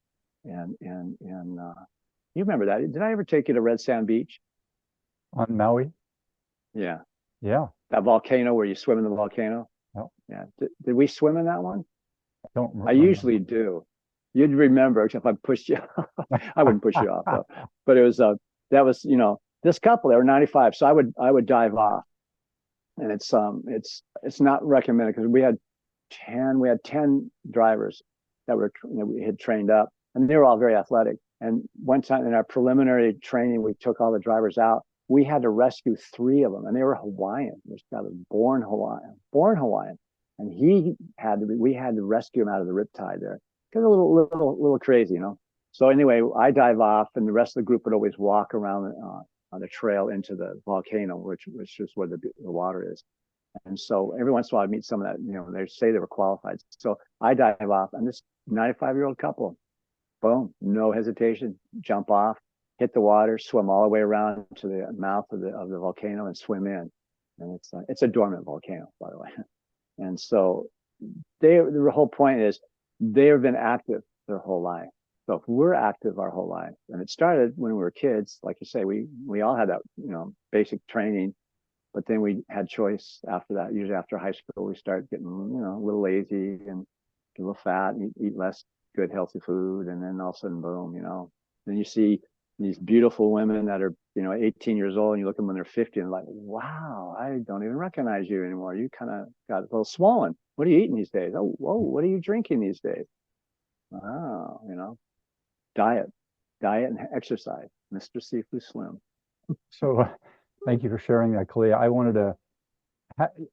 And you remember that? Did I ever take you to Red Sand Beach? On Maui? Yeah. Yeah. That volcano where you swim in the volcano? No, Yeah. Did we swim in that one? I don't I remember. usually do. You'd remember if I pushed you. I wouldn't push you off though. But it was that was, you know, this couple, they were 95. So I would dive off. And it's not recommended because we had 10 drivers that we had trained up, and they were all very athletic. And one time in our preliminary training, we took all the drivers out. We had to rescue 3 of them, and they were Hawaiian. This guy was born Hawaiian, and we had to rescue him out of the riptide there. Because a little crazy, you know. So anyway, I dive off, and the rest of the group would always walk around on the trail into the volcano, which is where the water is. And so every once in a while, I meet some of that, you know, they say they were qualified. So I dive off, and this 95-year-old couple, boom, no hesitation, jump off, hit the water, swim all the way around to the mouth of the volcano, and swim in. And it's a dormant volcano, by the way. And so the whole point is they have been active their whole life. So if we're active our whole life, and it started when we were kids, like you say, we all had that, you know, basic training. But then we had choice after that. Usually after high school, we start getting, you know, a little lazy and get a little fat and eat less good, healthy food. And then all of a sudden, boom, you know, then you see these beautiful women that are, you know, 18 years old, and you look at them when they're 50 and like, wow, I don't even recognize you anymore. You kind of got a little swollen. What are you eating these days? Oh, whoa, what are you drinking these days? Oh, you know, diet and exercise, Mr. Sifu Slim. So thank you for sharing that, Kaliya. I wanted to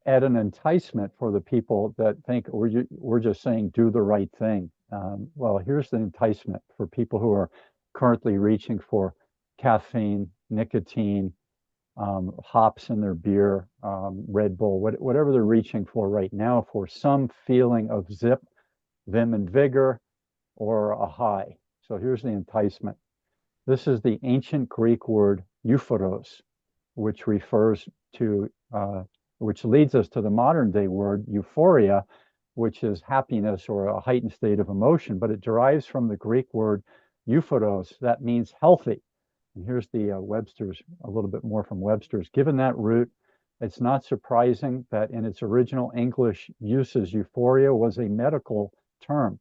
add an enticement for the people that think we're just saying do the right thing. Well, here's the enticement for people who are currently reaching for caffeine, nicotine, hops in their beer, Red Bull, whatever they're reaching for right now for some feeling of zip, vim, and vigor, or a high. So here's the enticement. This is the ancient Greek word euphoros, which refers to, which leads us to the modern day word euphoria, which is happiness or a heightened state of emotion, but it derives from the Greek word euphoros, that means healthy. And here's the Webster's, a little bit more from Webster's. Given that root, it's not surprising that in its original English uses, euphoria was a medical term.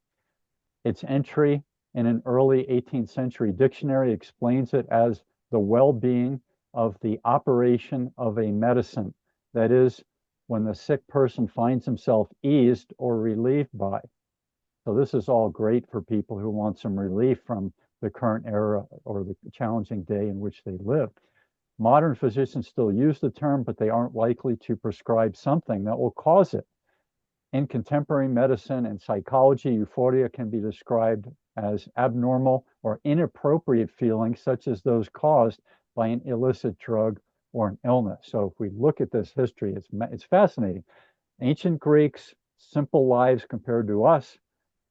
Its entry in an early 18th century dictionary explains it as the well-being of the operation of a medicine. That is, when the sick person finds himself eased or relieved by. So this is all great for people who want some relief from the current era or the challenging day in which they live. Modern physicians still use the term, but they aren't likely to prescribe something that will cause it. In contemporary medicine and psychology, euphoria can be described as abnormal or inappropriate feelings, such as those caused by an illicit drug or an illness. So if we look at this history, it's fascinating. Ancient Greeks, simple lives compared to us,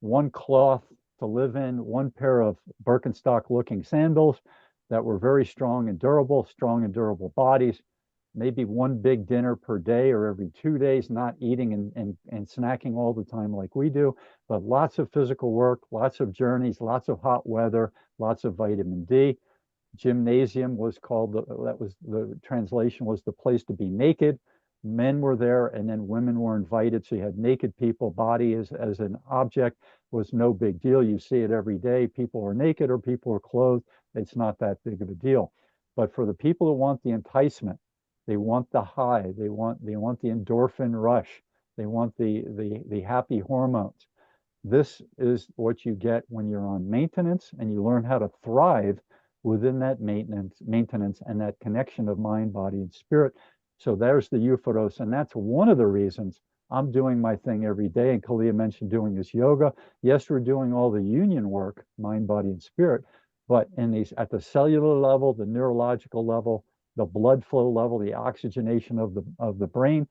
one cloth to live in, one pair of Birkenstock-looking sandals that were very strong and durable bodies, maybe one big dinner per day or every 2 days, not eating and snacking all the time like we do, but lots of physical work, lots of journeys, lots of hot weather, lots of vitamin D. Gymnasium was called, the translation was the place to be naked. Men were there, and then women were invited. So you had naked people. Body as an object was no big deal. You see it every day. People are naked or people are clothed. It's not that big of a deal. But for the people who want the enticement, they want the high, they want the endorphin rush, they want the happy hormones. This is what you get when you're on maintenance, and you learn how to thrive within that maintenance and that connection of mind, body, and spirit. So there's the euphoros, and that's one of the reasons I'm doing my thing every day. And Kaliya mentioned doing his yoga. Yes, we're doing all the union work, mind, body, and spirit, but at the cellular level, the neurological level, the blood flow level, the oxygenation of the brain,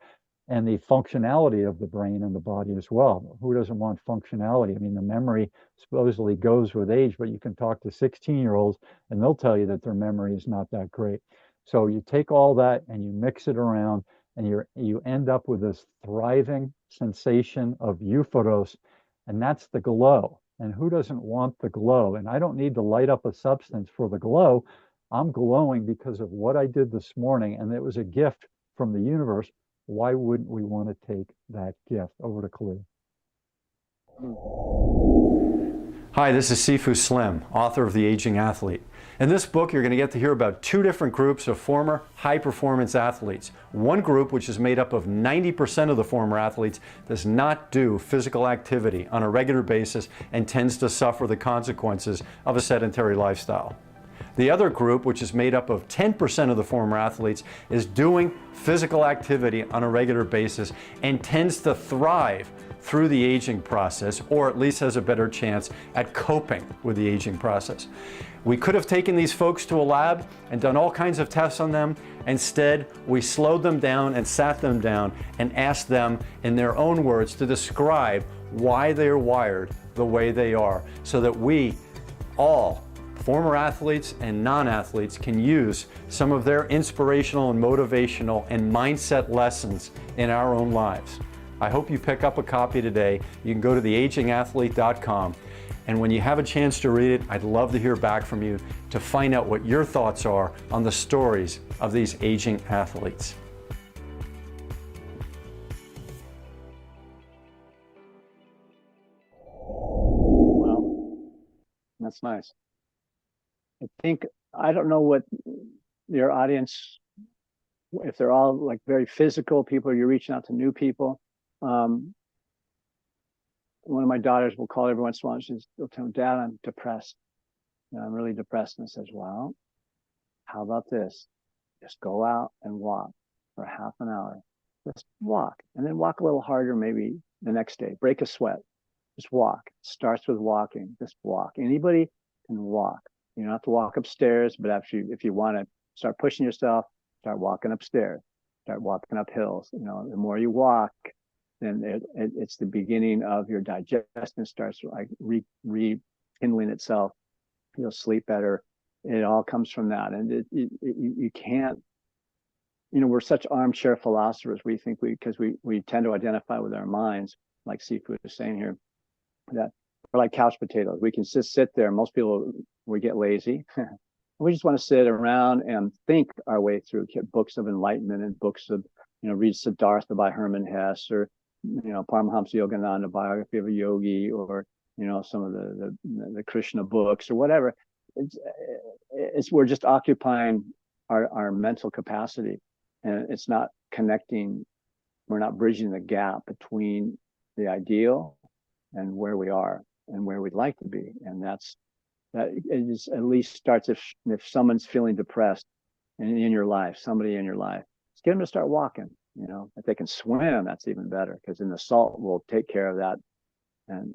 and the functionality of the brain and the body as well. Who doesn't want functionality? I mean, the memory supposedly goes with age, but you can talk to 16-year-olds and they'll tell you that their memory is not that great. So you take all that and you mix it around, and you end up with this thriving, sensation of euphoros, and that's the glow. And who doesn't want the glow? And I don't need to light up a substance for the glow. I'm glowing because of what I did this morning, and it was a gift from the universe. Why wouldn't we want to take that gift? Over to Kaliya. Hi, this is Sifu Slim, author of The Aging Athlete. In this book, you're going to get to hear about two different groups of former high-performance athletes. One group, which is made up of 90% of the former athletes, does not do physical activity on a regular basis and tends to suffer the consequences of a sedentary lifestyle. The other group, which is made up of 10% of the former athletes, is doing physical activity on a regular basis and tends to thrive through the aging process, or at least has a better chance at coping with the aging process. We could have taken these folks to a lab and done all kinds of tests on them. Instead, we slowed them down and sat them down and asked them, in their own words, to describe why they're wired the way they are, so that we all, former athletes and non-athletes, can use some of their inspirational and motivational and mindset lessons in our own lives. I hope you pick up a copy today. You can go to theagingathlete.com, and when you have a chance to read it, I'd love to hear back from you to find out what your thoughts are on the stories of these aging athletes. Well, that's nice. I don't know what your audience, if they're all like very physical people, you're reaching out to new people. One of my daughters will call every once in a while. She'll tell me, Dad, I'm depressed. I'm really depressed. And I says, well, how about this? Just go out and walk for half an hour. Just walk, and then walk a little harder maybe the next day. Break a sweat. Just walk. Starts with walking. Just walk. Anybody can walk. You don't have to walk upstairs, but if you want to start pushing yourself, start walking upstairs. Start walking up hills. The more you walk, then it's the beginning of your digestion starts like rekindling itself. You'll sleep better. It all comes from that. And you can't, we're such armchair philosophers. We think because we tend to identify with our minds, like Sifu was saying here, that we're like couch potatoes. We can just sit there. Most people, we get lazy. We just want to sit around and think our way through books of enlightenment and books of, read Siddhartha by Hermann Hesse, or Paramahamsa Yogananda, biography of a yogi, or some of the Krishna books or whatever. We're just occupying our mental capacity, and it's not connecting. We're not bridging the gap between the ideal and where we are and where we'd like to be. And that is at least starts if someone's feeling depressed in your life, somebody in your life, just get them to start walking. If they can swim, that's even better, because then the salt will take care of that and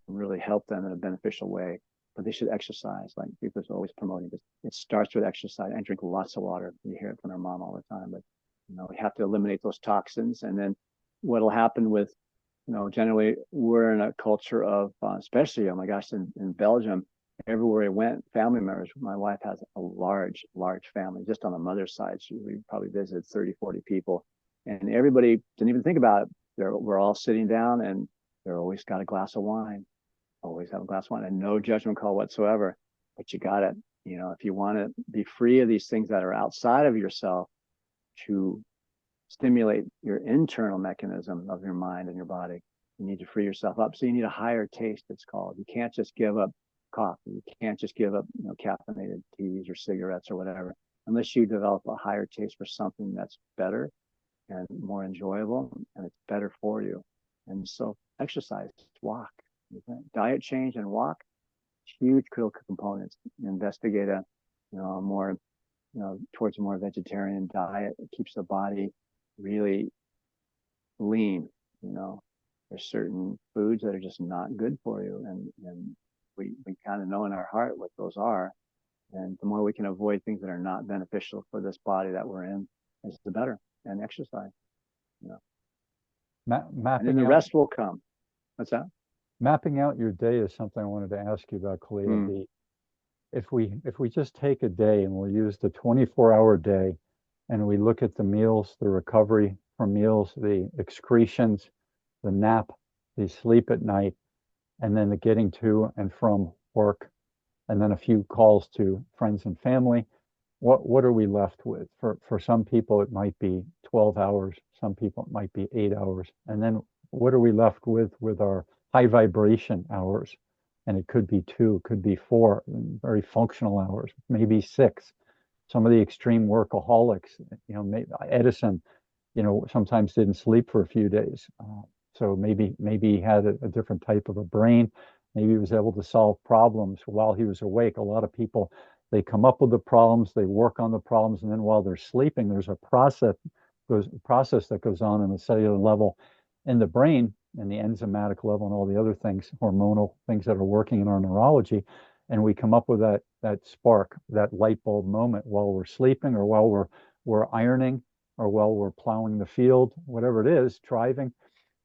really help them in a beneficial way. But they should exercise, like people's always promoting this. It starts with exercise and drink lots of water. You hear it from our mom all the time, but we have to eliminate those toxins. And then what'll happen with, generally we're in a culture of, especially, oh my gosh, in Belgium, everywhere I went, family members, my wife has a large family, just on the mother's side. We probably visited 30, 40 people, and everybody didn't even think about it. We're all sitting down, and they're always got a glass of wine, always have a glass of wine, and no judgment call whatsoever. But you got it. If you want to be free of these things that are outside of yourself, to stimulate your internal mechanism of your mind and your body, you need to free yourself up. So you need a higher taste, it's called. You can't just give up coffee. You can't just give up, caffeinated teas or cigarettes or whatever, unless you develop a higher taste for something that's better and more enjoyable, and it's better for you. And so exercise, walk, diet change and walk, huge critical components. Investigate a more, towards a more vegetarian diet. It keeps the body really lean. There's certain foods that are just not good for you, and we kind of know in our heart what those are. And the more we can avoid things that are not beneficial for this body that we're in, is the better. And exercise, and then the rest will come. What's that? Mapping out your day is something I wanted to ask you about, Kaliya. If we just take a day, and we'll use the 24-hour day, and we look at the meals, the recovery, from meals, the excretions, the nap, the sleep at night, and then the getting to and from work, and then a few calls to friends and family. What are we left with? For some people, it might be 12 hours. Some people, it might be 8 hours. And then what are we left with our high vibration hours? And it could be 2, it could be 4, very functional hours, maybe 6. Some of the extreme workaholics, Edison, sometimes didn't sleep for a few days. So maybe he had a different type of a brain. Maybe he was able to solve problems while he was awake. A lot of people, they come up with the problems, they work on the problems, and then while they're sleeping, there's a process that goes on the cellular level in the brain and the enzymatic level and all the other things, hormonal things that are working in our neurology. And we come up with that spark, that light bulb moment while we're sleeping, or while we're ironing, or while we're plowing the field, whatever it is, driving.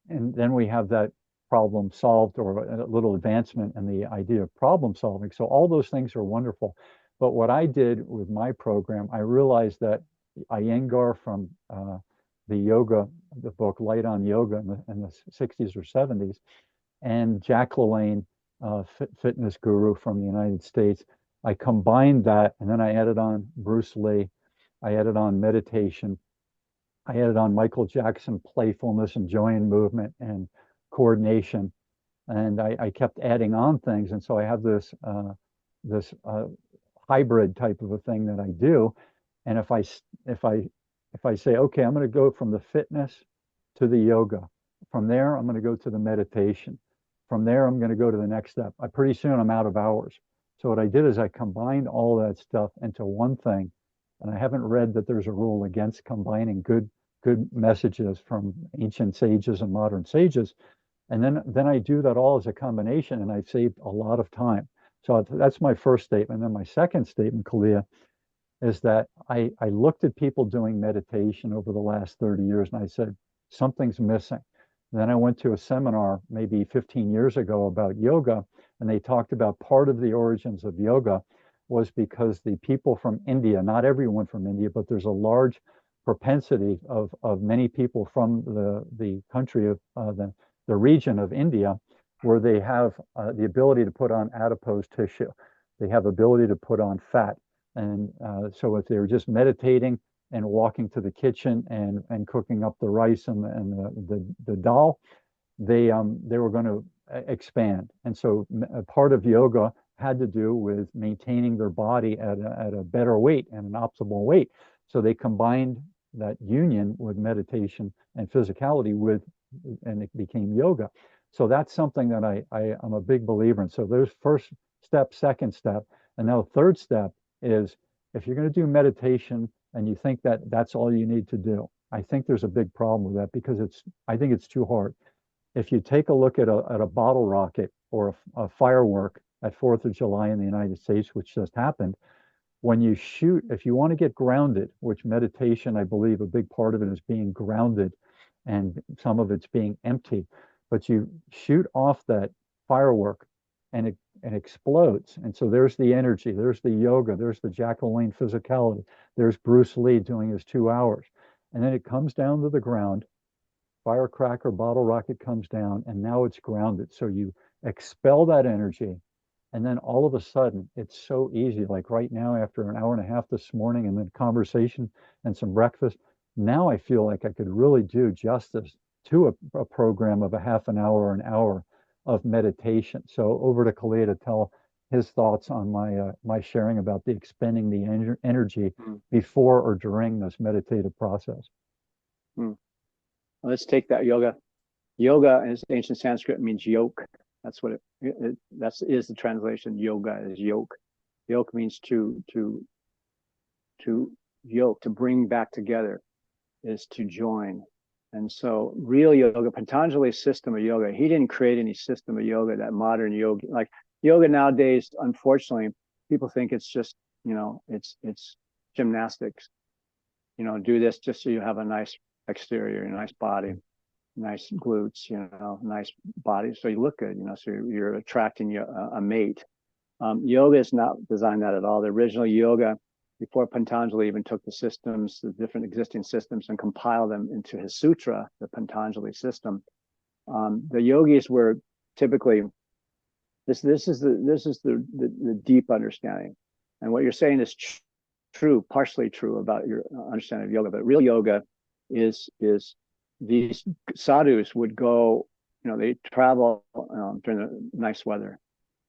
And then we have that problem solved, or a little advancement in the idea of problem solving. So all those things are wonderful. But what I did with my program, I realized that Iyengar from the book Light on Yoga in the 60s or 70s, and Jack LaLanne, fitness guru from the United States, I combined that, and then I added on Bruce Lee, I added on meditation, I added on Michael Jackson playfulness and joy and movement and coordination, and I kept adding on things, and so I have this hybrid type of a thing that I do. And if I say, okay, I'm going to go from the fitness to the yoga, from there I'm going to go to the meditation, from there I'm going to go to the next step. Pretty soon I'm out of hours. So what I did is I combined all that stuff into one thing, and I haven't read that there's a rule against combining good messages from ancient sages and modern sages. And then I do that all as a combination, and I've saved a lot of time. So that's my first statement. Then my second statement, Kaliya, is that I looked at people doing meditation over the last 30 years, and I said, something's missing. And then I went to a seminar maybe 15 years ago about yoga, and they talked about part of the origins of yoga was because the people from India, not everyone from India, but there's a large propensity of many people from the country of the region of India, where they have the ability to put on adipose tissue. They have ability to put on fat. And so if they were just meditating and walking to the kitchen and cooking up the rice and the dal, they were going to expand. And so part of yoga had to do with maintaining their body at a better weight and an optimal weight. So they combined that union with meditation and physicality and it became yoga. So that's something that I'm a big believer in. So there's first step, second step, and now third step is, if you're going to do meditation and you think that that's all you need to do, I think there's a big problem with that, because I think it's too hard. If you take a look at a bottle rocket or a firework at 4th of July in the United States, which just happened, when you shoot, if you want to get grounded, which meditation, I believe a big part of it is being grounded, and some of it's being empty, but you shoot off that firework and it explodes. And so there's the energy, there's the yoga, there's the Jack LaLanne physicality, there's Bruce Lee doing his 2 hours. And then it comes down to the ground, firecracker, bottle rocket comes down, and now it's grounded. So you expel that energy, and then all of a sudden it's so easy. Like right now, after an hour and a half this morning and then conversation and some breakfast, now I feel like I could really do justice to a program of a half an hour or an hour of meditation. So over to Kaliya to tell his thoughts on my sharing about the expending the energy before or during this meditative process. Let's take that yoga. Yoga in ancient Sanskrit means yoke. That's what that is the translation. Yoga is yoke. Yoke means to yoke, to bring back together, is to join. And so real yoga, Patanjali's system of yoga, he didn't create any system of yoga that modern yoga, like yoga nowadays, unfortunately, people think it's just, it's gymnastics. Do this just so you have a nice exterior, a nice body, nice glutes, nice body. So you look good, so you're attracting a mate. Yoga is not designed that at all. The original yoga before Patanjali even took the systems, the different existing systems, and compiled them into his sutra, the Patanjali system. The yogis were typically this is the deep understanding, and what you're saying is true, partially true about your understanding of yoga. But real yoga is these sadhus would go, they travel during the nice weather,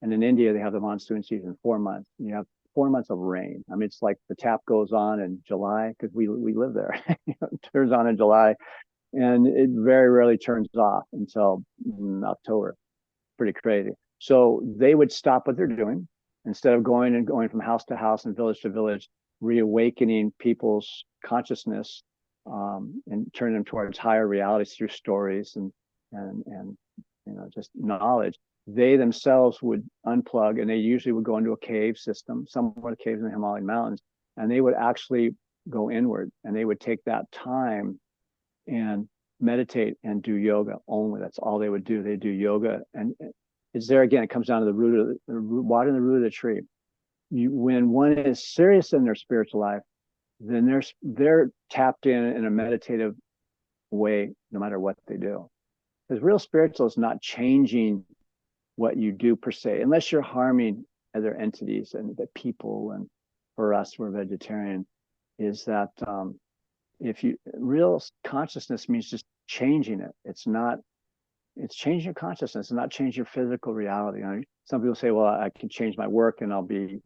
and in India they have the monsoon season, 4 months. You have 4 months of rain. I mean, it's like the tap goes on in July because we live there. It turns on in July, and it very rarely turns off until October. Pretty crazy. So they would stop what they're doing instead of going from house to house and village to village, reawakening people's consciousness and turning them towards higher realities through stories and just knowledge. They themselves would unplug, and they usually would go into a cave system, somewhere caves in the Himalayan mountains, and they would actually go inward, and they would take that time and meditate and do yoga only. That's all they would do. They do yoga, and it's there again. It comes down to the root of the root, watering the root of the tree. When one is serious in their spiritual life, then they're tapped in a meditative way, no matter what they do. Because real spiritual is not changing what you do per se, unless you're harming other entities and the people. And for us, we're vegetarian. Is that real consciousness means just changing it. It's changing your consciousness. It's not changing your physical reality. Some people say, well, I can change my work and I'll be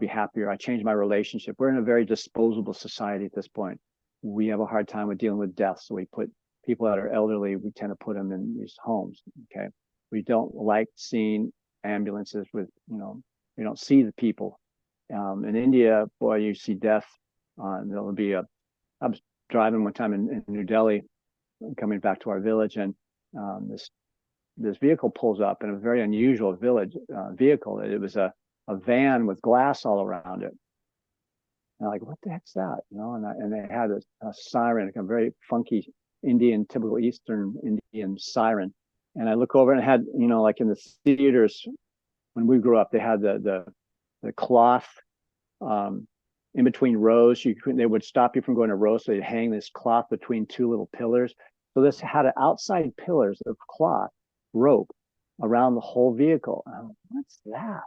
happier. I change my relationship. We're in a very disposable society at this point. We have a hard time with dealing with death. So we put people that are elderly, we tend to put them in these homes. Okay. We don't like seeing ambulances with, we don't see the people. In India, boy, you see death. There'll be I was driving one time in New Delhi, coming back to our village, and this vehicle pulls up, in a very unusual vehicle. It was a van with glass all around it. And I'm like, what the heck's that? And they had a siren, like a very funky typical Eastern Indian siren. And I look over and it had, like in the theaters when we grew up, they had the cloth in between rows. They would stop you from going to rows, so they'd hang this cloth between two little pillars. So this had outside pillars of cloth rope around the whole vehicle. I'm like, what's that?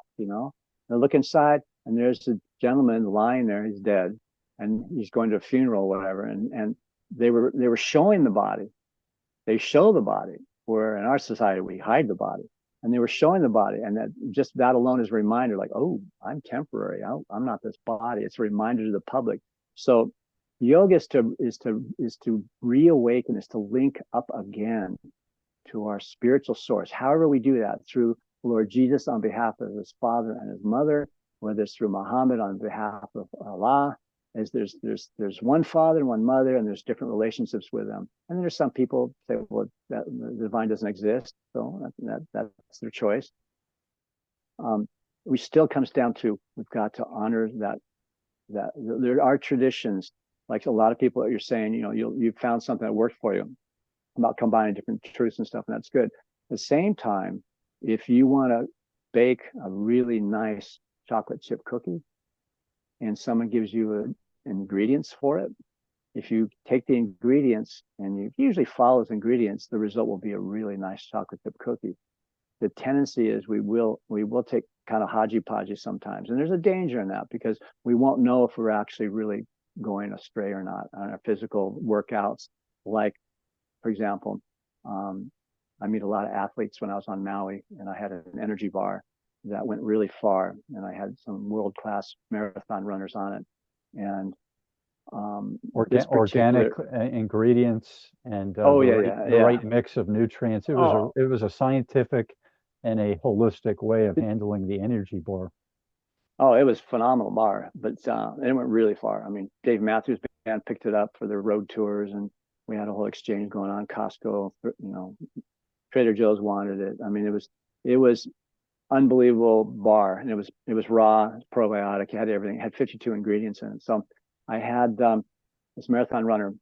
I look inside, and there's a gentleman lying there. He's dead, and he's going to a funeral or whatever. And they were showing the body. They show the body, where in our society we hide the body. And they were showing the body, and that alone is a reminder, like, oh, I'm temporary. I'm not this body. It's a reminder to the public. So yoga is to reawaken, is to link up again to our spiritual source. However we do that, through Lord Jesus on behalf of his father and his mother, whether it's through Muhammad on behalf of Allah. As there's one father and one mother, and there's different relationships with them. And then there's some people say, well, that the divine doesn't exist, so that's their choice. We still comes down to, we've got to honor that there are traditions, like a lot of people that you're saying, you found something that worked for you about combining different truths and stuff, and that's good. At the same time, if you want to bake a really nice chocolate chip cookie, and someone gives you ingredients for it, if you take the ingredients and you usually follow those ingredients, the result will be a really nice chocolate chip cookie. The tendency is we will take kind of hodgepodge sometimes, and there's a danger in that, because we won't know if we're actually really going astray or not on our physical workouts. Like, for example, I meet a lot of athletes. When I was on Maui, and I had an energy bar that went really far, and I had some world-class marathon runners on it, and organic ingredients and the right mix of nutrients. It was a scientific and a holistic way of handling the energy bar. Oh, it was a phenomenal bar, but it went really far. I mean, Dave Matthews Band picked it up for their road tours, and we had a whole exchange going on. Costco, Trader Joe's wanted it. I mean, it was unbelievable bar, and it was raw, probiotic. It had everything. It had 52 ingredients in it. So I had this marathon runner.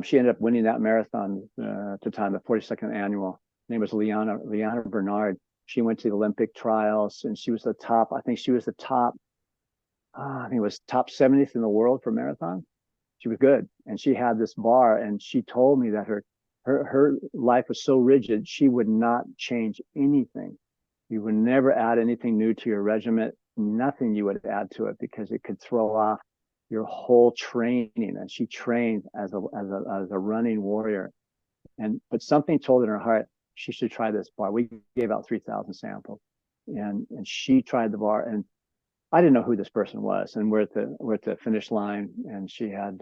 She ended up winning that marathon at the time, the 42nd annual. Her name was Liana Bernard. She went to the Olympic trials, and she was the top. I think she was the top I think it was top 70th in the world for marathon. She was good, and she had this bar, and she told me that her life was so rigid she would not change anything. You would never add anything new to your regiment. Nothing you would add to it because it could throw off your whole training. And she trained as a running warrior. But something told in her heart she should try this bar. We gave out 3,000 samples, and she tried the bar, and I didn't know who this person was. And we're at the finish line, and she had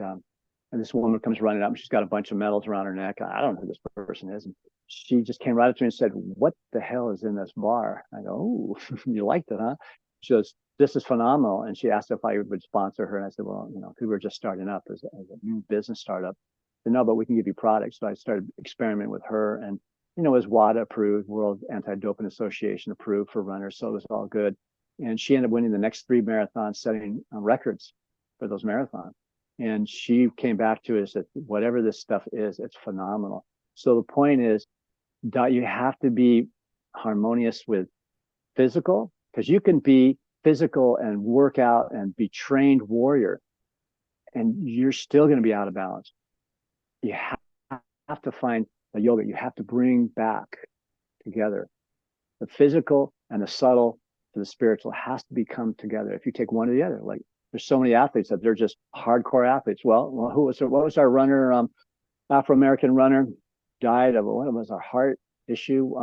and this woman comes running up, and she's got a bunch of medals around her neck. I don't know who this person is. And she just came right up to me and said, "What the hell is in this bar?" I go, "Oh, you liked it, huh?" She goes, "This is phenomenal." And she asked if I would sponsor her. And I said, "Well, we were just starting up as a new business startup." I said, "No, but we can give you products." So I started experimenting with her, and it was WADA approved, World Anti-Doping Association approved for runners. So it was all good. And she ended up winning the next 3 marathons, setting records for those marathons. And she came back to us that whatever this stuff is, it's phenomenal. So the point is that you have to be harmonious with physical, because you can be physical and work out and be trained warrior, and you're still going to be out of balance. You have to find the yoga. You have to bring back together the physical and the subtle to the spiritual has to become together. If you take one or the other, like there's so many athletes that they're just hardcore athletes. Well, what was our runner, Afro-American runner, died of what was a heart issue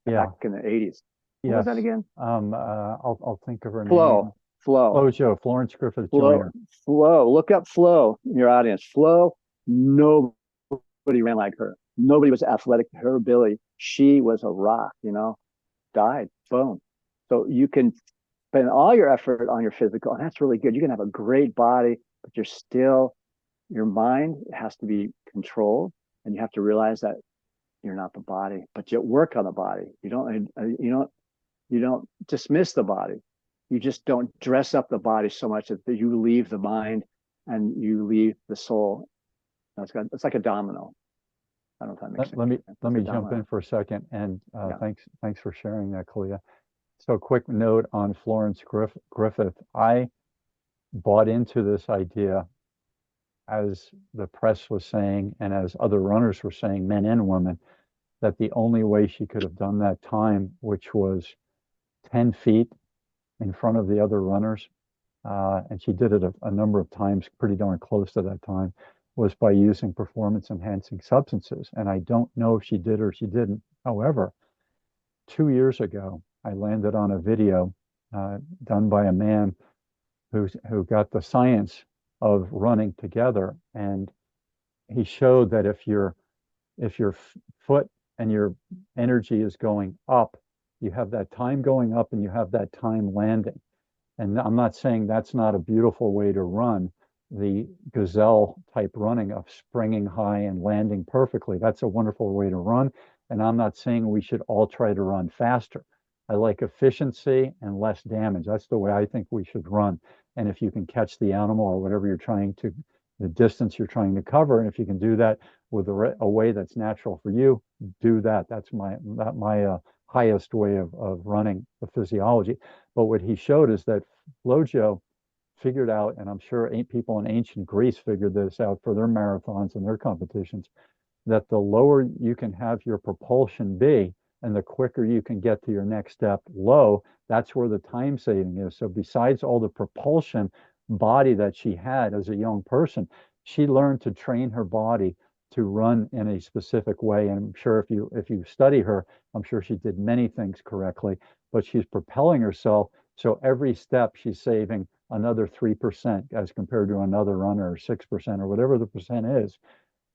back in the 80s. What was that again? I'll think of her name. Flo, Florence Griffith Joyner. Flo. Look up Flo in your audience. Flo, nobody ran like her. Nobody was athletic. Her ability, she was a rock, died, boom. So you can spend all your effort on your physical, and that's really good. You can have a great body, but your mind has to be controlled, and you have to realize that you're not the body, but you work on the body. You don't dismiss the body. You just don't dress up the body so much that you leave the mind and you leave the soul. It's like a domino. I don't know if that makes sense. Let me jump in for a second, and thanks for sharing that, Kaliya. So, quick note on Florence Griffith. I bought into this idea, as the press was saying, and as other runners were saying, men and women, that the only way she could have done that time, which was 10 feet in front of the other runners, and she did it a number of times, pretty darn close to that time, was by using performance-enhancing substances. And I don't know if she did or she didn't. However, 2 years ago, I landed on a video done by a man who got the science of running together, and he showed that if your foot and your energy is going up, you have that time going up and you have that time landing. And I'm not saying that's not a beautiful way to run, the gazelle type running of springing high and landing perfectly. That's a wonderful way to run. And I'm not saying we should all try to run faster. I like efficiency and less damage. That's the way I think we should run. And if you can catch the animal or whatever the distance you're trying to cover, and if you can do that with a way that's natural for you, do that. That's my highest way of running the physiology. But what he showed is that Flojo figured out, and I'm sure people in ancient Greece figured this out for their marathons and their competitions, that the lower you can have your propulsion be, and the quicker you can get to your next step low, that's where the time saving is. So besides all the propulsion body that she had as a young person, she learned to train her body to run in a specific way. And I'm sure if you study her, I'm sure she did many things correctly, but she's propelling herself. So every step she's saving another 3% as compared to another runner, or 6%, or whatever the percent is.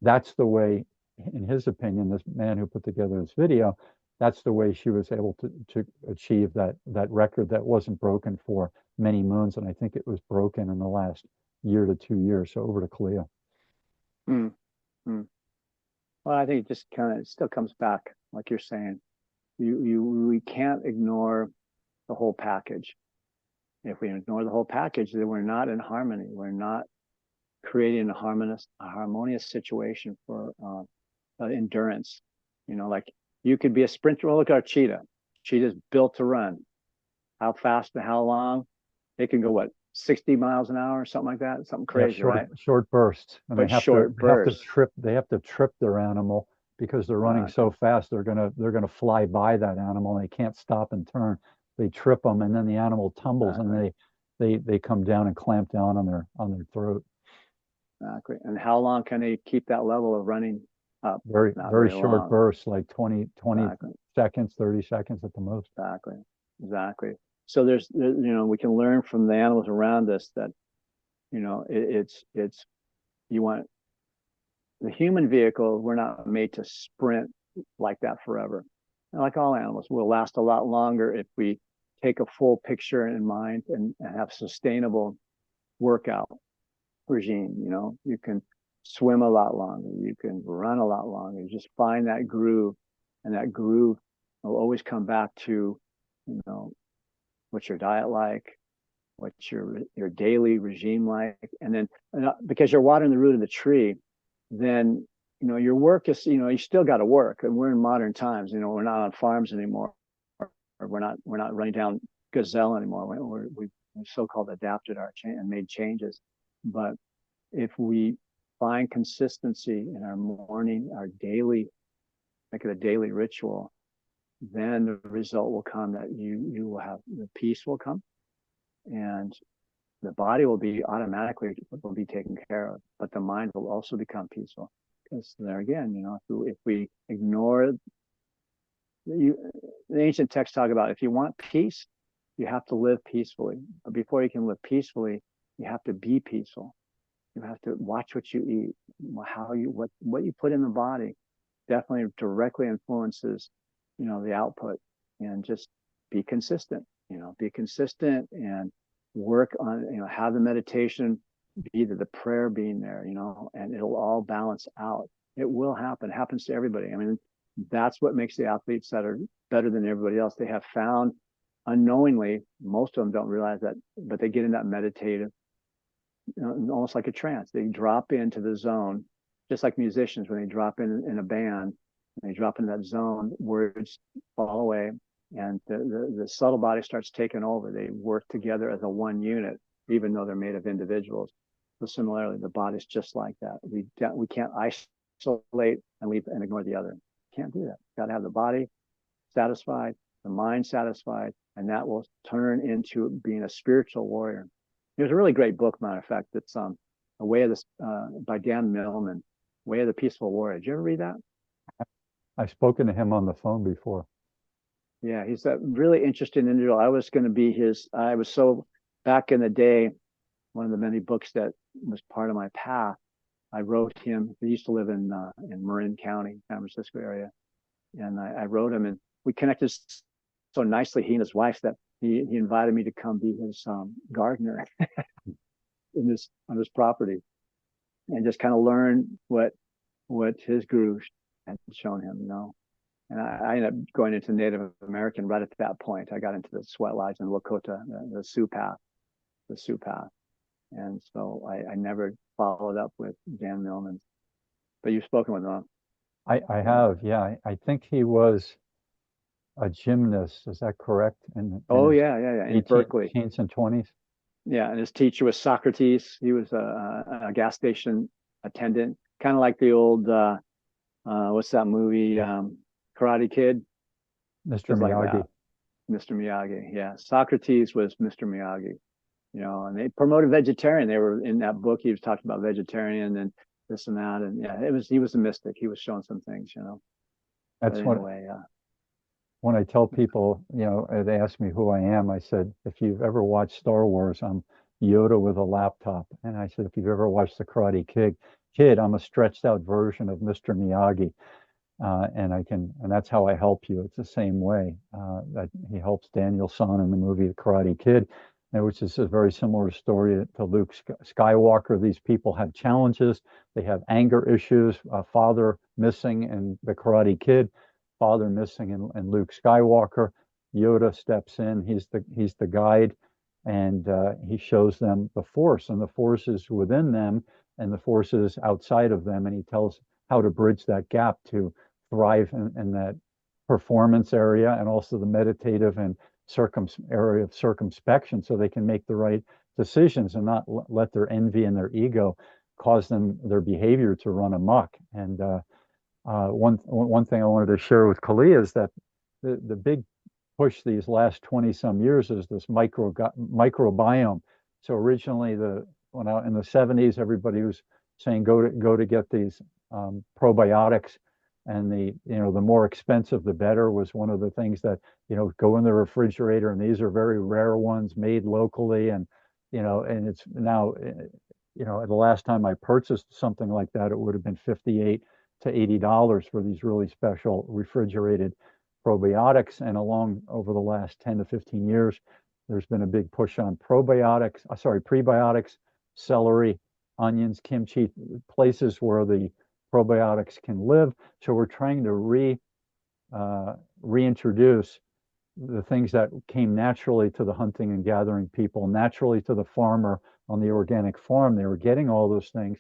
That's the way, in his opinion, this man who put together this video, that's the way she was able to achieve that record that wasn't broken for many moons. And I think it was broken in the last year to 2 years. So over to Kaliya. Well, I think it just it still comes back, like you're saying. We can't ignore the whole package. If we ignore the whole package, then we're not in harmony. We're not creating a harmonious situation for endurance. Like you could be a sprinter. Well, look at our cheetah. Cheetah's built to run. How fast and how long? It can go, 60 miles an hour, something like that, something crazy, right? Short bursts, and But short bursts. they have to trip their animal because they're running so fast. They're gonna fly by that animal, and they can't stop and turn. They trip them, and then the animal tumbles, and they come down and clamp down on their throat. Exactly. And how long can they keep that level of running up? Very short long. bursts, like 20 Exactly. seconds, 30 seconds at the most. Exactly. So there's we can learn from the animals around us that, it's you want the human vehicle. We're not made to sprint like that forever. And like all animals, we'll last a lot longer if we take a full picture in mind and have sustainable workout regime. You can swim a lot longer, you can run a lot longer. You just find that groove, and that groove will always come back to, what's your diet like, what's your daily regime like. And then because you're watering the root of the tree, then your work is, you still got to work. And we're in modern times, we're not on farms anymore, or we're not running down gazelle anymore. We've so-called adapted and made changes. But if we find consistency in our morning, our daily, make it a daily ritual, then the result will come that you will have, the peace will come, and the body will be taken care of, but the mind will also become peaceful. Because there again, if we ignore the ancient texts talk about, if you want peace, you have to live peacefully. But before you can live peacefully, you have to be peaceful. You have to watch what you eat, what you put in the body definitely directly influences, the output. And just be consistent, and work on, have the meditation be the prayer being there, and it'll all balance out. It will happen. It happens to everybody. I mean, that's what makes the athletes that are better than everybody else. They have found unknowingly, most of them don't realize that, but they get in that meditative, almost like a trance. They drop into the zone, just like musicians, when they drop in a band, they drop into that zone, words fall away, and the subtle body starts taking over. They work together as a one unit, even though they're made of individuals. So similarly, the body's just like that. We can't isolate and leave and ignore the other. Can't do that. Got to have the body satisfied, the mind satisfied, and that will turn into being a spiritual warrior. There's a really great book, matter of fact, that's A Way of by Dan Millman, Way of the Peaceful Warrior. Did you ever read that? I've spoken to him on the phone before. Yeah, he's a really interesting individual. I was back in the day, one of the many books that was part of my path, I wrote him. He used to live in Marin County, San Francisco area. And I wrote him, and we connected so nicely, he and his wife, that he invited me to come be his gardener on his property, and just kind of learn what his guru had shown him, And I ended up going into Native American right at that point. I got into the sweat lodge and Lakota, the Sioux path. And so I never followed up with Dan Millman. But you've spoken with him. I have, yeah. I think he was a gymnast. Is that correct? In Berkeley. 18s and 20s. Yeah, and his teacher was Socrates. He was a gas station attendant, kind of like the old what's that movie, Karate Kid? Mr. Miyagi. Like Mr. Miyagi, yeah. Socrates was Mr. Miyagi, and they promoted vegetarian. They were in that book. He was talking about vegetarian and this and that, and yeah, he was a mystic. He was showing some things, That's when I tell people, they ask me who I am, I said, if you've ever watched Star Wars, I'm Yoda with a laptop. And I said, if you've ever watched The Karate Kid, I'm a stretched out version of Mr. Miyagi. And that's how I help you. It's the same way that he helps Daniel San in the movie The Karate Kid, which is a very similar story to Luke Skywalker. These people have challenges. They have anger issues, father missing in The Karate Kid, father missing in Luke Skywalker. Yoda steps in. He's the guide, and he shows them the Force, and the Force is within them, and the Force is outside of them, and he tells how to bridge that gap to thrive in that performance area, and also the meditative and area of circumspection, so they can make the right decisions and not let their envy and their ego cause their behavior to run amok. And one thing I wanted to share with Kaliya is that the big push these last 20 some years is this microbiome. So originally, when in the 70s, everybody was saying go to get these probiotics, and the more expensive the better was one of the things that go in the refrigerator, and these are very rare ones made locally, and and it's now the last time I purchased something like that, it would have been $58 to $80 for these really special refrigerated probiotics. And over the last 10 to 15 years, there's been a big push on prebiotics, celery, onions, kimchi, places where the probiotics can live. So we're trying to reintroduce the things that came naturally to the hunting and gathering people, naturally to the farmer on the organic farm. They were getting all those things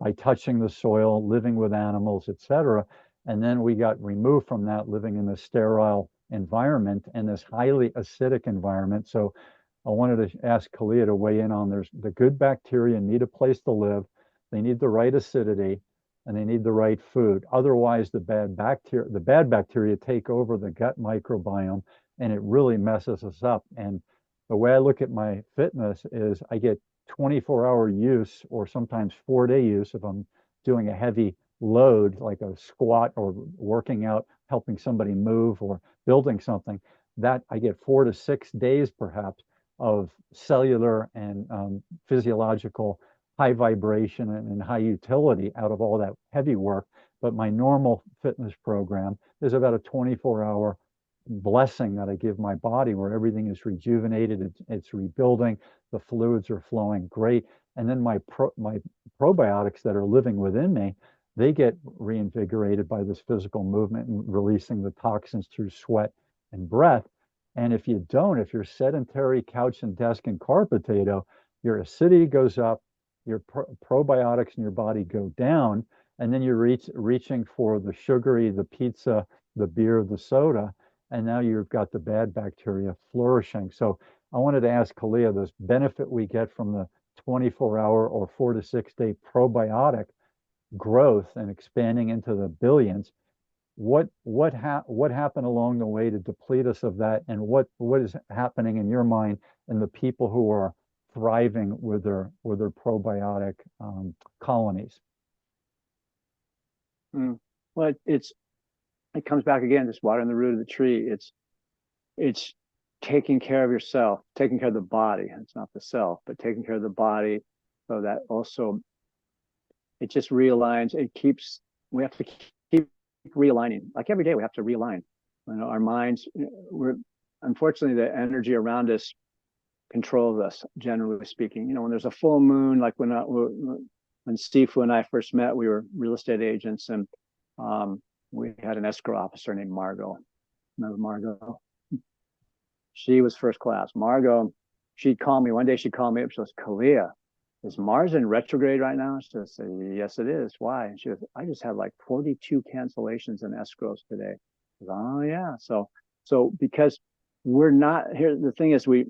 by touching the soil, living with animals, etc. And then we got removed from that, living in a sterile environment and this highly acidic environment. So I wanted to ask Kaliya to weigh in on the good bacteria need a place to live. They need the right acidity and they need the right food. Otherwise, the bad bacteria take over the gut microbiome and it really messes us up. And the way I look at my fitness is I get 24-hour use, or sometimes 4-day use if I'm doing a heavy load like a squat or working out, helping somebody move or building something, that I get 4 to 6 days perhaps of cellular and physiological high vibration and high utility out of all that heavy work. But my normal fitness program is about a 24-hour blessing that I give my body, where everything is rejuvenated, it's rebuilding, the fluids are flowing great, and then my probiotics that are living within me, they get reinvigorated by this physical movement and releasing the toxins through sweat and breath. And if you're sedentary, couch and desk and car potato, your acidity goes up, your probiotics in your body go down, and then you're reaching for the sugary, the pizza, the beer, the soda, and now you've got the bad bacteria flourishing. So I wanted to ask Kaliya, this benefit we get from the 24-hour or 4 to 6 day probiotic growth and expanding into the billions, what happened along the way to deplete us of that, and what is happening in your mind in the people who are thriving with their probiotic colonies? Well, it comes back again, just watering the root of the tree. It's taking care of yourself, taking care of the body. It's not the self, but taking care of the body, so that also it just realigns. We have to keep realigning. Like every day we have to realign. Our minds, unfortunately, the energy around us controls us, generally speaking. When there's a full moon, like when Sifu and I first met, we were real estate agents, and we had an escrow officer named Margot. Remember Margot? She was first class. Margot, she'd call me. One day she'd call me up. She goes, Kaliya, is Mars in retrograde right now? She said, yes, it is. Why? And she goes, I just had like 42 cancellations and escrows today. I goes, oh, yeah. So because we're not here, the thing is we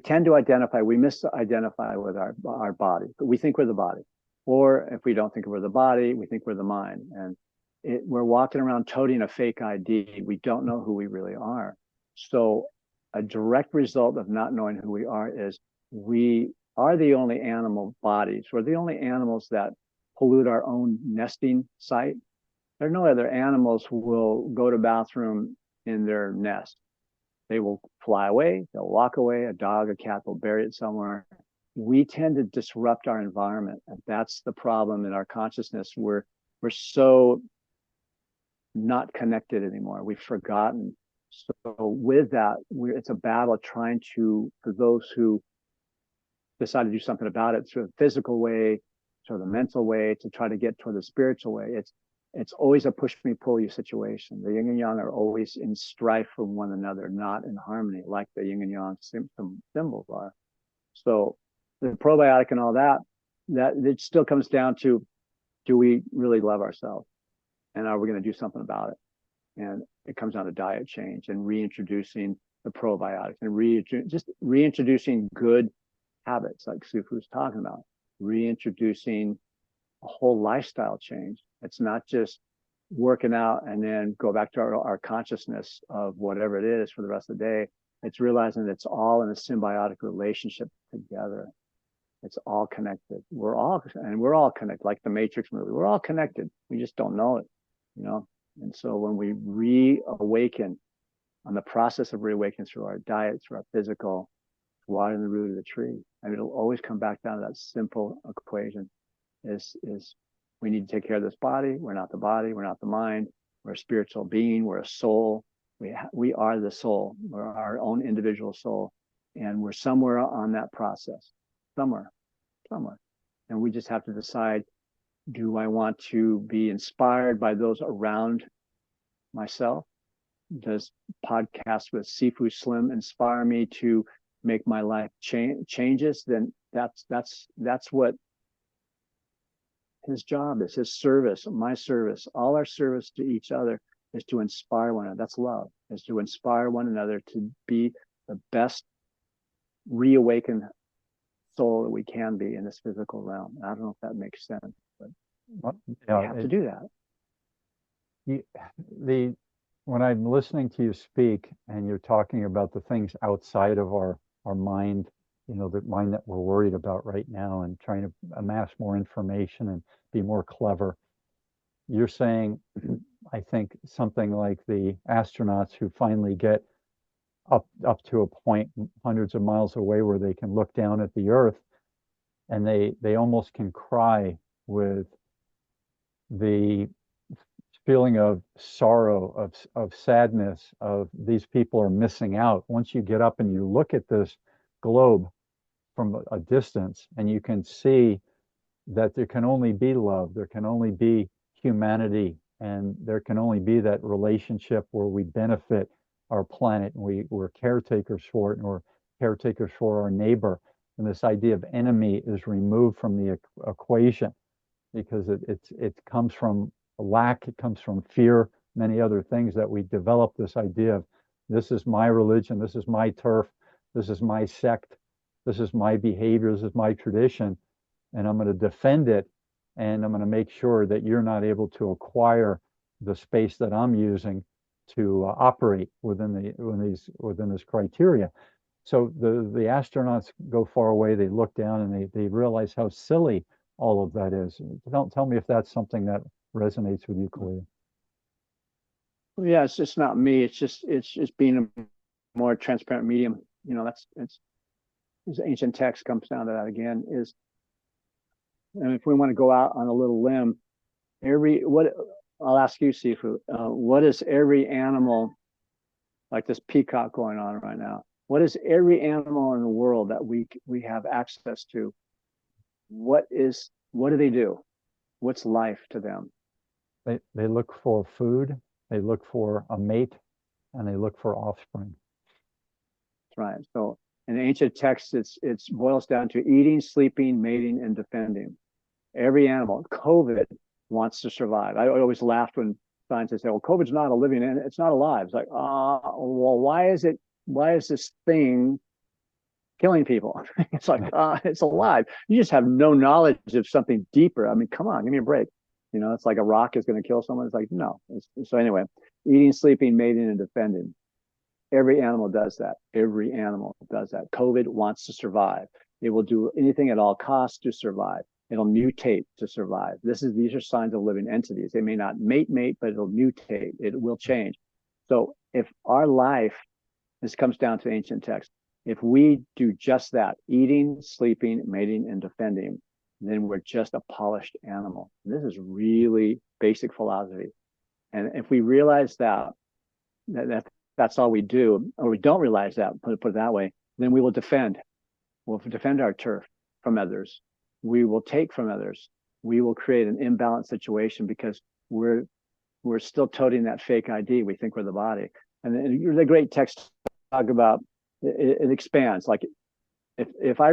tend to we misidentify with our body. We think we're the body. Or if we don't think we're the body, we think we're the mind. And we're walking around toting a fake ID. We don't know who we really are. So a direct result of not knowing who we are is we are the only animal bodies. We're the only animals that pollute our own nesting site. There are no other animals who will go to bathroom in their nest. They will fly away, they'll walk away, a dog, a cat will bury it somewhere. We tend to disrupt our environment, and that's the problem in our consciousness. We're so not connected anymore. We've forgotten. So with that, it's a battle trying to, for those who decide to do something about it through the physical way, through the mental way, to try to get toward the spiritual way. It's always a push me, pull you situation. The yin and yang are always in strife with one another, not in harmony, like the yin and yang symbols are. So the probiotic and all that it still comes down to, do we really love ourselves? And are we going to do something about it? And it comes down to diet change and reintroducing the probiotics and just reintroducing good habits, like Sifu was talking about, reintroducing a whole lifestyle change. It's not just working out and then go back to our consciousness of whatever it is for the rest of the day. It's realizing that it's all in a symbiotic relationship together. It's all connected. We're all connected, like the Matrix movie. We're all connected. We just don't know it, you know? And so when we reawaken on the process of reawakening through our diet, through our physical, watering the root of the tree, I mean, it'll always come back down to that simple equation is we need to take care of this body. We're not the body. We're not the mind. We're a spiritual being. We're a soul. We are the soul. We're our own individual soul. And we're somewhere on that process, somewhere. And we just have to decide, do I want to be inspired by those around myself? Does podcast with Sifu Slim inspire me to make my life changes? Then that's what his job is, his service, my service, all our service to each other is to inspire one another. That's love, is to inspire one another to be the best reawakened soul that we can be in this physical realm. I don't know if that makes sense, but we have to do that. When I'm listening to you speak and you're talking about the things outside of our mind, you know, the mind that we're worried about right now and trying to amass more information and be more clever, you're saying, I think, something like the astronauts who finally get up to a point hundreds of miles away where they can look down at the earth and they almost can cry with the feeling of sorrow, of sadness, of these people are missing out. Once you get up and you look at this globe from a distance and you can see that there can only be love, there can only be humanity, and there can only be that relationship where we benefit our planet and we're caretakers for it, and we're caretakers for our neighbor. And this idea of enemy is removed from the equation because it comes from lack, it comes from fear, many other things that we develop this idea of this is my religion, this is my turf, this is my sect, this is my behavior, this is my tradition, and I'm going to defend it, and I'm going to make sure that you're not able to acquire the space that I'm using to operate within this criteria. So the astronauts go far away, they look down and they realize how silly all of that is. Don't tell me if that's something that resonates with you, Kaliya. Well, yeah, it's just not me. It's just being a more transparent medium. You know, it's ancient text comes down to that again. And if we want to go out on a little limb, I'll ask you, Sifu, what is every animal, like this peacock going on right now? What is every animal in the world that we have access to? What do they do? What's life to them? They look for food, they look for a mate, and they look for offspring. That's right. So in ancient texts, it boils down to eating, sleeping, mating, and defending. Every animal. COVID wants to survive. I always laughed when scientists say, well, COVID's not a living, it's not alive. It's like, well, why is this thing killing people? It's like, it's alive. You just have no knowledge of something deeper. I mean, come on, give me a break. You know, it's like a rock is going to kill someone. It's like, no. So anyway, eating, sleeping, mating, and defending. Every animal does that. Every animal does that. COVID wants to survive. It will do anything at all costs to survive. It'll mutate to survive. These are signs of living entities. They may not mate, but it'll mutate. It will change. So if our life, this comes down to ancient text, if we do just that, eating, sleeping, mating, and defending, then we're just a polished animal. This is really basic philosophy. And if we realize that's all we do, or we don't realize that, put it that way, then we will defend. We'll defend our turf from others. We will take from others. We will create an imbalanced situation because we're still toting that fake ID. We think we're the body. And the great text talk about it expands. Like if I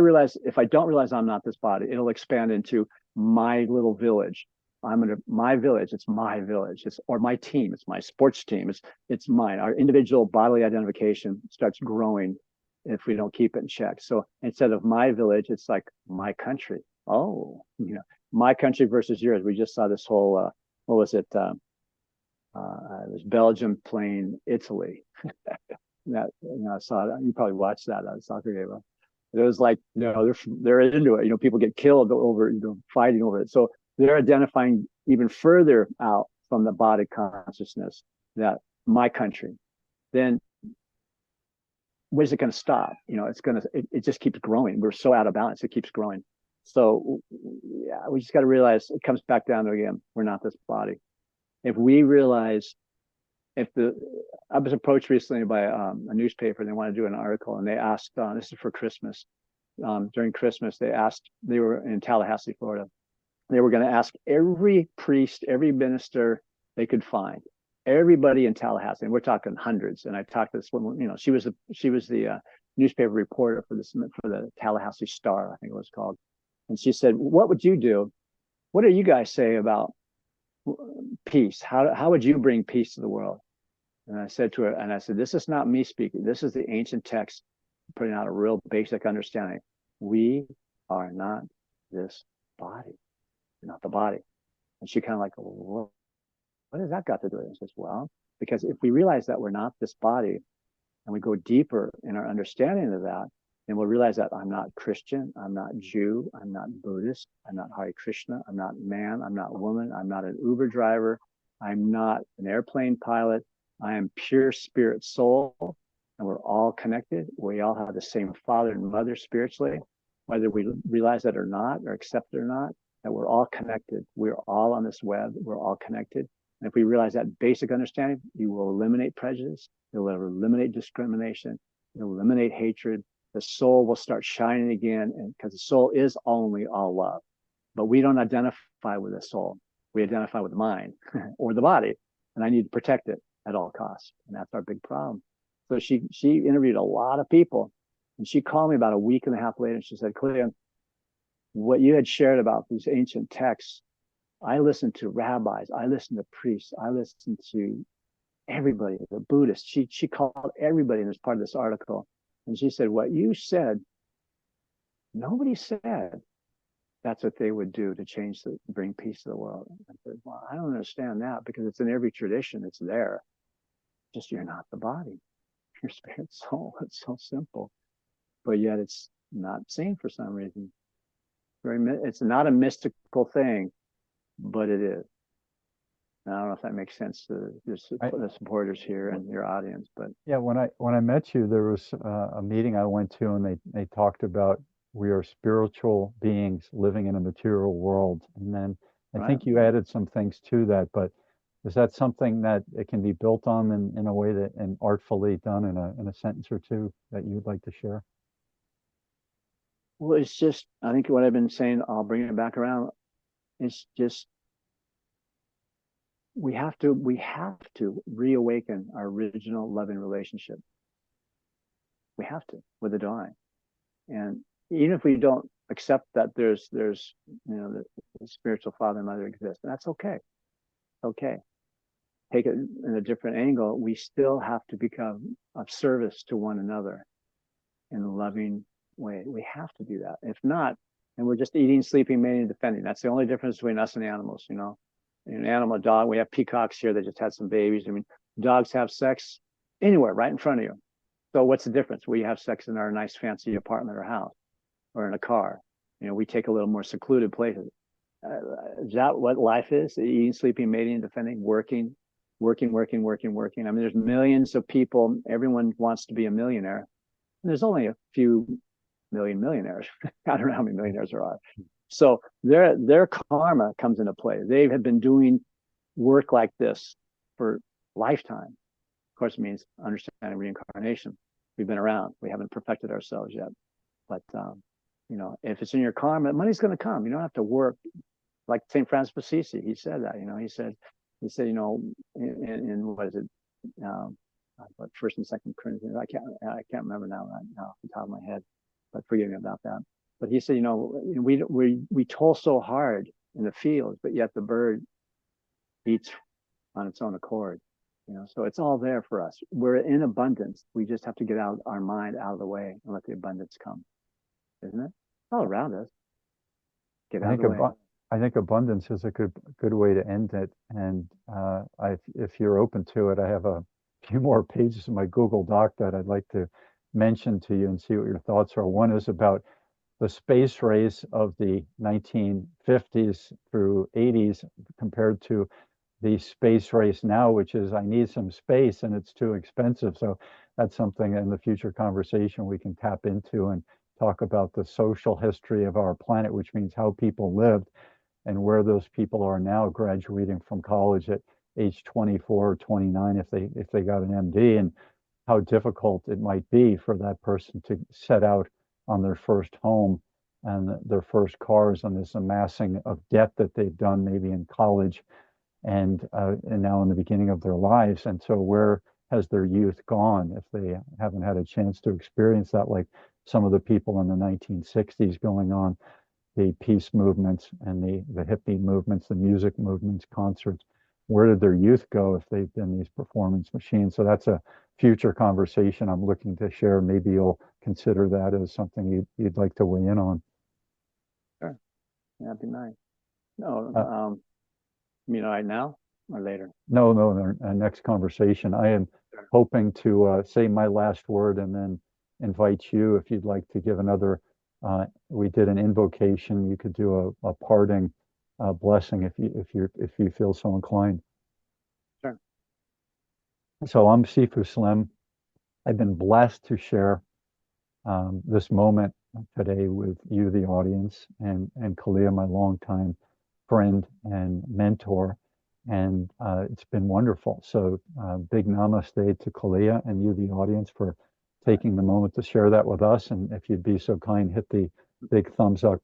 don't realize I'm not this body, it'll expand into my little village. My village. It's my village. Or my team. It's my sports team. It's mine. Our individual bodily identification starts growing if we don't keep it in check. So instead of my village, it's like my country. Oh, my country versus yours. We just saw this whole what was it? It was Belgium playing Italy. That I saw it. You probably watched that soccer game. It was like, they're into it. People get killed over, fighting over it. So they're identifying even further out from the body consciousness that my country. Then where's it going to stop? It just keeps growing. We're so out of balance. It keeps growing. So yeah, we just got to realize it comes back down to, again, we're not this body. If we realize, I was approached recently by a newspaper, and they want to do an article, and they asked, this is for Christmas. During Christmas, they were in Tallahassee, Florida. They were going to ask every priest, every minister they could find, everybody in Tallahassee, and we're talking hundreds. And I talked to this woman, she was the newspaper reporter for the Tallahassee Star, I think it was called. And she said, "What would you do? What do you guys say about peace? How would you bring peace to the world?" And I said to her, this is not me speaking. This is the ancient text putting out a real basic understanding. We are not this body. We're not the body. And she kind of like, well, what has that got to do with it? I says, well, because if we realize that we're not this body, and we go deeper in our understanding of that, then we'll realize that I'm not Christian, I'm not Jew, I'm not Buddhist, I'm not Hare Krishna, I'm not man, I'm not woman, I'm not an Uber driver, I'm not an airplane pilot, I am pure spirit soul, and we're all connected. We all have the same father and mother spiritually, whether we realize that or not, or accept it or not, that we're all connected. We're all on this web, we're all connected. And if we realize that basic understanding, you will eliminate prejudice, you'll eliminate discrimination, you'll eliminate hatred. The soul will start shining again, and because the soul is only all love. But we don't identify with the soul. We identify with the mind or the body, and I need to protect it at all costs. And that's our big problem. So she interviewed a lot of people, and she called me about a week and a half later, and she said, "Kaliya, what you had shared about these ancient texts, I listened to rabbis, I listened to priests, I listened to everybody, the Buddhists." She called everybody, and as part of this article. And she said, "What you said, nobody said that's what they would do to bring peace to the world." I said, "Well, I don't understand that, because it's in every tradition. It's there. Just you're not the body. Your spirit soul. It's so simple. But yet it's not seen for some reason. It's not a mystical thing, but it is." And I don't know if that makes sense to the supporters here and your audience, but yeah, when I met you, there was a meeting I went to, and they talked about we are spiritual beings living in a material world, and then I think you added some things to that. But is that something that it can be built on in a way that, and artfully done in a sentence or two, that you'd like to share? well, it's just, I think what I've been saying, I'll bring it back around. It's just, we have to reawaken our original loving relationship. We have to, with the divine. And even if we don't accept that there's the spiritual father and mother exist, that's okay. Okay. Take it in a different angle. We still have to become of service to one another in a loving way. We have to do that. If not, and we're just eating, sleeping, mating, and defending. That's the only difference between us and animals. An animal, dog, we have peacocks here that just had some babies. I mean, dogs have sex anywhere, right in front of you. So what's the difference? We have sex in our nice fancy apartment or house, or in a car. We take a little more secluded places. Is that what life is? Eating, sleeping, mating, and defending, working. I mean, there's millions of people. Everyone wants to be a millionaire. And there's only a few million millionaires. I don't know how many millionaires there are. So their karma comes into play. They have been doing work like this for lifetime. Of course, it means understanding reincarnation. We've been around. We haven't perfected ourselves yet. But if it's in your karma, money's going to come. You don't have to work. Like St. Francis of Assisi, he said that. He said, in what is it? What, First and Second Corinthians? I can't remember now off the top of my head, but forgive me about that. But he said, we toil so hard in the fields, but yet the bird eats on its own accord. So it's all there for us. We're in abundance. We just have to get out our mind out of the way and let the abundance come, isn't it? It's all around us. Get out of the way. I think abundance is a good way to end it. And if you're open to it, I have a few more pages in my Google Doc that I'd like to mention to you and see what your thoughts are. One is about the space race of the 1950s through 80s compared to the space race now, which is I need some space and it's too expensive. So that's something in the future conversation we can tap into and talk about the social history of our planet, which means how people lived and where those people are now graduating from college at age 24 or 29 if they got an MD, and how difficult it might be for that person to set out on their first home and their first cars on this amassing of debt that they've done maybe in college and now in the beginning of their lives. And so where has their youth gone if they haven't had a chance to experience that, like some of the people in the 1960s going on the peace movements and the hippie movements, the music movements, concerts? Where did their youth go if they've been these performance machines? So that's a future conversation I'm looking to share. Maybe you'll consider that as something you'd like to weigh in on. Sure. That'd be nice. No, you mean right now or later? No, our next conversation. I am hoping to say my last word and then invite you if you'd like to give another. We did an invocation. You could do a parting blessing if you feel so inclined. Sure. So I'm Sifu Slim. I've been blessed to share this moment today with you, the audience, and Kaliya, my longtime friend and mentor, and it's been wonderful. So big namaste to Kaliya and you, the audience, for taking the moment to share that with us. And if you'd be so kind, hit the big thumbs up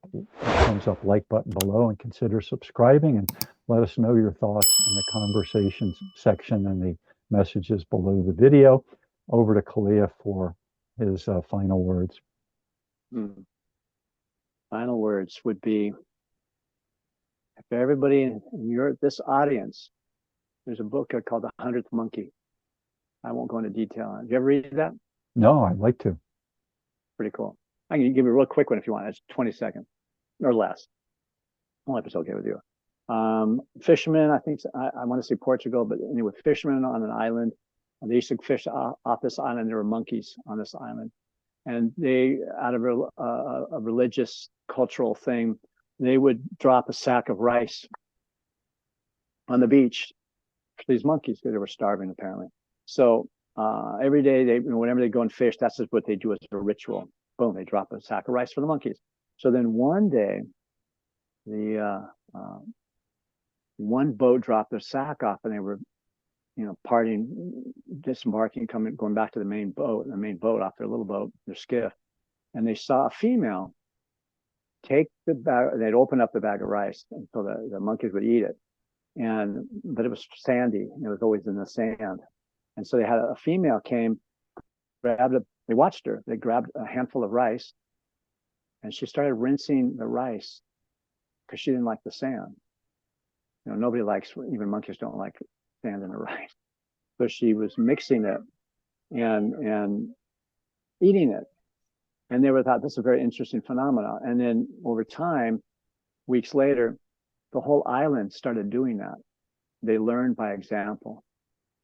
like button below and consider subscribing, and let us know your thoughts in the conversations section and the messages below the video. Over to Kaliya for his final words. Final words would be, if everybody in this audience, there's a book called The 100th Monkey. I won't go into detail on it. Did you ever read that? No, I'd like to. Pretty cool. I can give you a real quick one if you want. It's 20 seconds or less. Only if it's okay with you. Fishermen, I think, I want to say Portugal, but anyway, fishermen on an island. They used to fish off this island. There were monkeys on this island. And they, out of a religious, cultural thing, they would drop a sack of rice on the beach for these monkeys because they were starving, apparently. So every day, whenever they go and fish, that's just what they do as a ritual. Boom, they drop a sack of rice for the monkeys. So then one day, the one boat dropped their sack off, and they were, disembarking, going back to the main boat off their little boat, their skiff, and they saw a female take the bag. They'd open up the bag of rice, and so the monkeys would eat it. But it was sandy. It was always in the sand. And so they had a female came, grabbed it. They watched her. They grabbed a handful of rice, and she started rinsing the rice because she didn't like the sand. Nobody likes, even monkeys don't like sand in the rice. So she was mixing it and eating it. And they thought this is a very interesting phenomenon. And then over time, weeks later, the whole island started doing that. They learned by example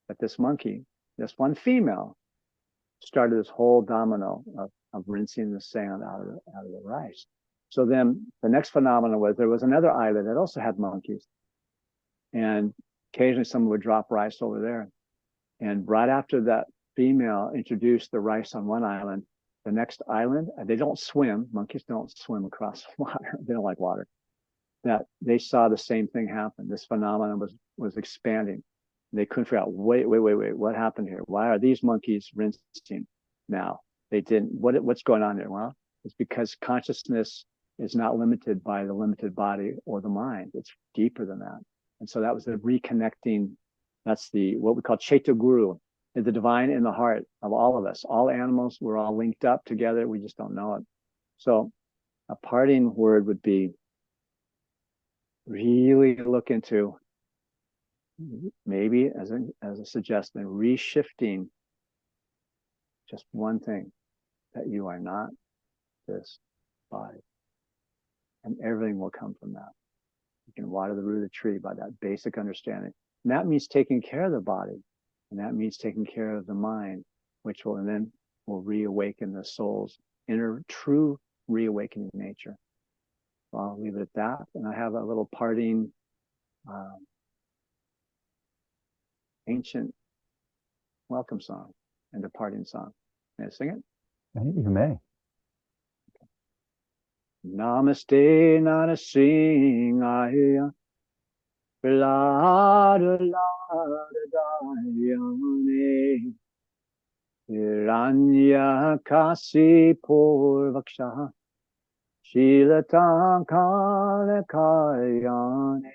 that this monkey, this one female, started this whole domino of rinsing the sand out of the rice. So then the next phenomenon was there was another island that also had monkeys. And occasionally someone would drop rice over there. And right after that female introduced the rice on one island, the next island, they don't swim. Monkeys don't swim across water. They don't like water. That they saw the same thing happen. This phenomenon was expanding. They couldn't figure out, wait, what happened here? Why are these monkeys rinsing now? They didn't, what's going on there? Well, it's because consciousness is not limited by the limited body or the mind. It's deeper than that. And so that was the reconnecting. That's what we call Chaitya Guru, the divine in the heart of all of us. All animals, we're all linked up together. We just don't know it. So a parting word would be, really look into maybe as a suggestion, reshifting just one thing, that you are not this body. And everything will come from that. You can water the root of the tree by that basic understanding. And that means taking care of the body. And that means taking care of the mind, which will reawaken the soul's inner true reawakening nature. So I'll leave it at that. And I have a little parting ancient welcome song and departing song. May I sing it? You may. Namaste Narasingaya Praladayane Hiranyakasi Purvaksha Shilatakalakayane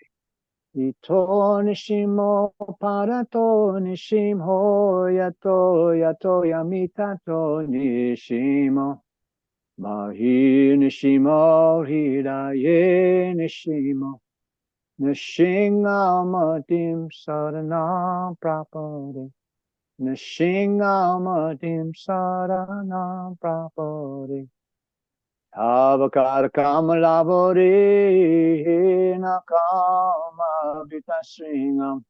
Ito nishimo parato nishimo yato yamitato nishimo Mahi nishimo hiraye nishimo Nishingamatim saranam prapade Nishingamatim saranam prapade Avakar kamalabore nakama vitasringam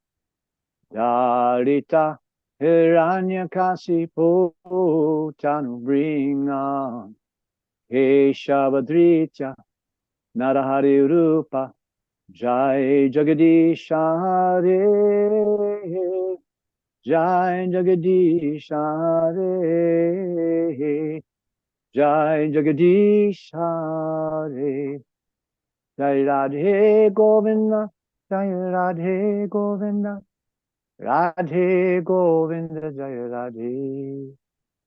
Darita hiranyakasipu tanubringam Keshavadritya Narahari Rupa Jai Jagadish Hare Jai Jagadish Hare Jai Jagadish Hare Jai Radhe Govinda Jai Radhe Govinda Radhe Govinda Jai Radhe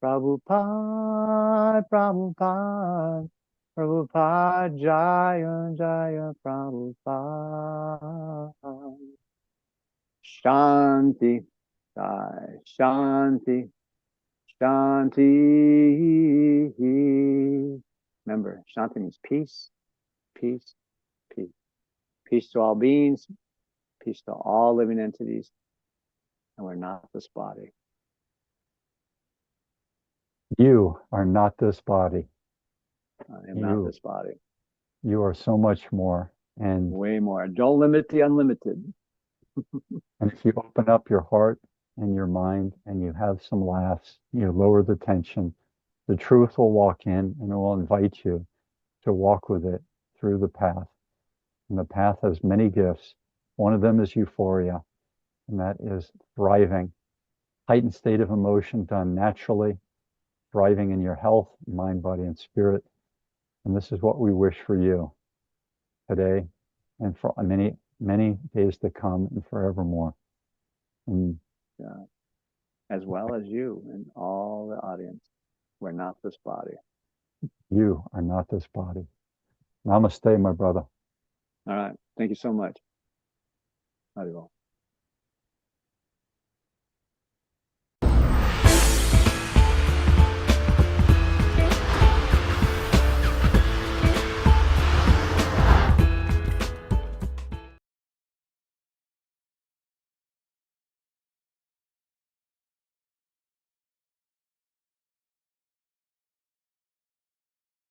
Prabhupada, Prabhupada, Prabhupada, Jaya, Jaya, Prabhupada. Shanti, Jai, Shanti, Shanti. Remember, Shanti means peace, peace, peace. Peace to all beings, peace to all living entities, and we're not this body. You are not this body. I am not this body. You are so much more. And way more. Don't limit the unlimited. And if you open up your heart and your mind and you have some laughs, you lower the tension, the truth will walk in and it will invite you to walk with it through the path. And the path has many gifts. One of them is euphoria, and that is thriving, heightened state of emotion done naturally, thriving in your health, mind, body, and spirit. And this is what we wish for you today and for many, many days to come and forevermore. And as well as you and all the audience, we're not this body. You are not this body. Namaste, my brother. All right. Thank you so much. Haribo.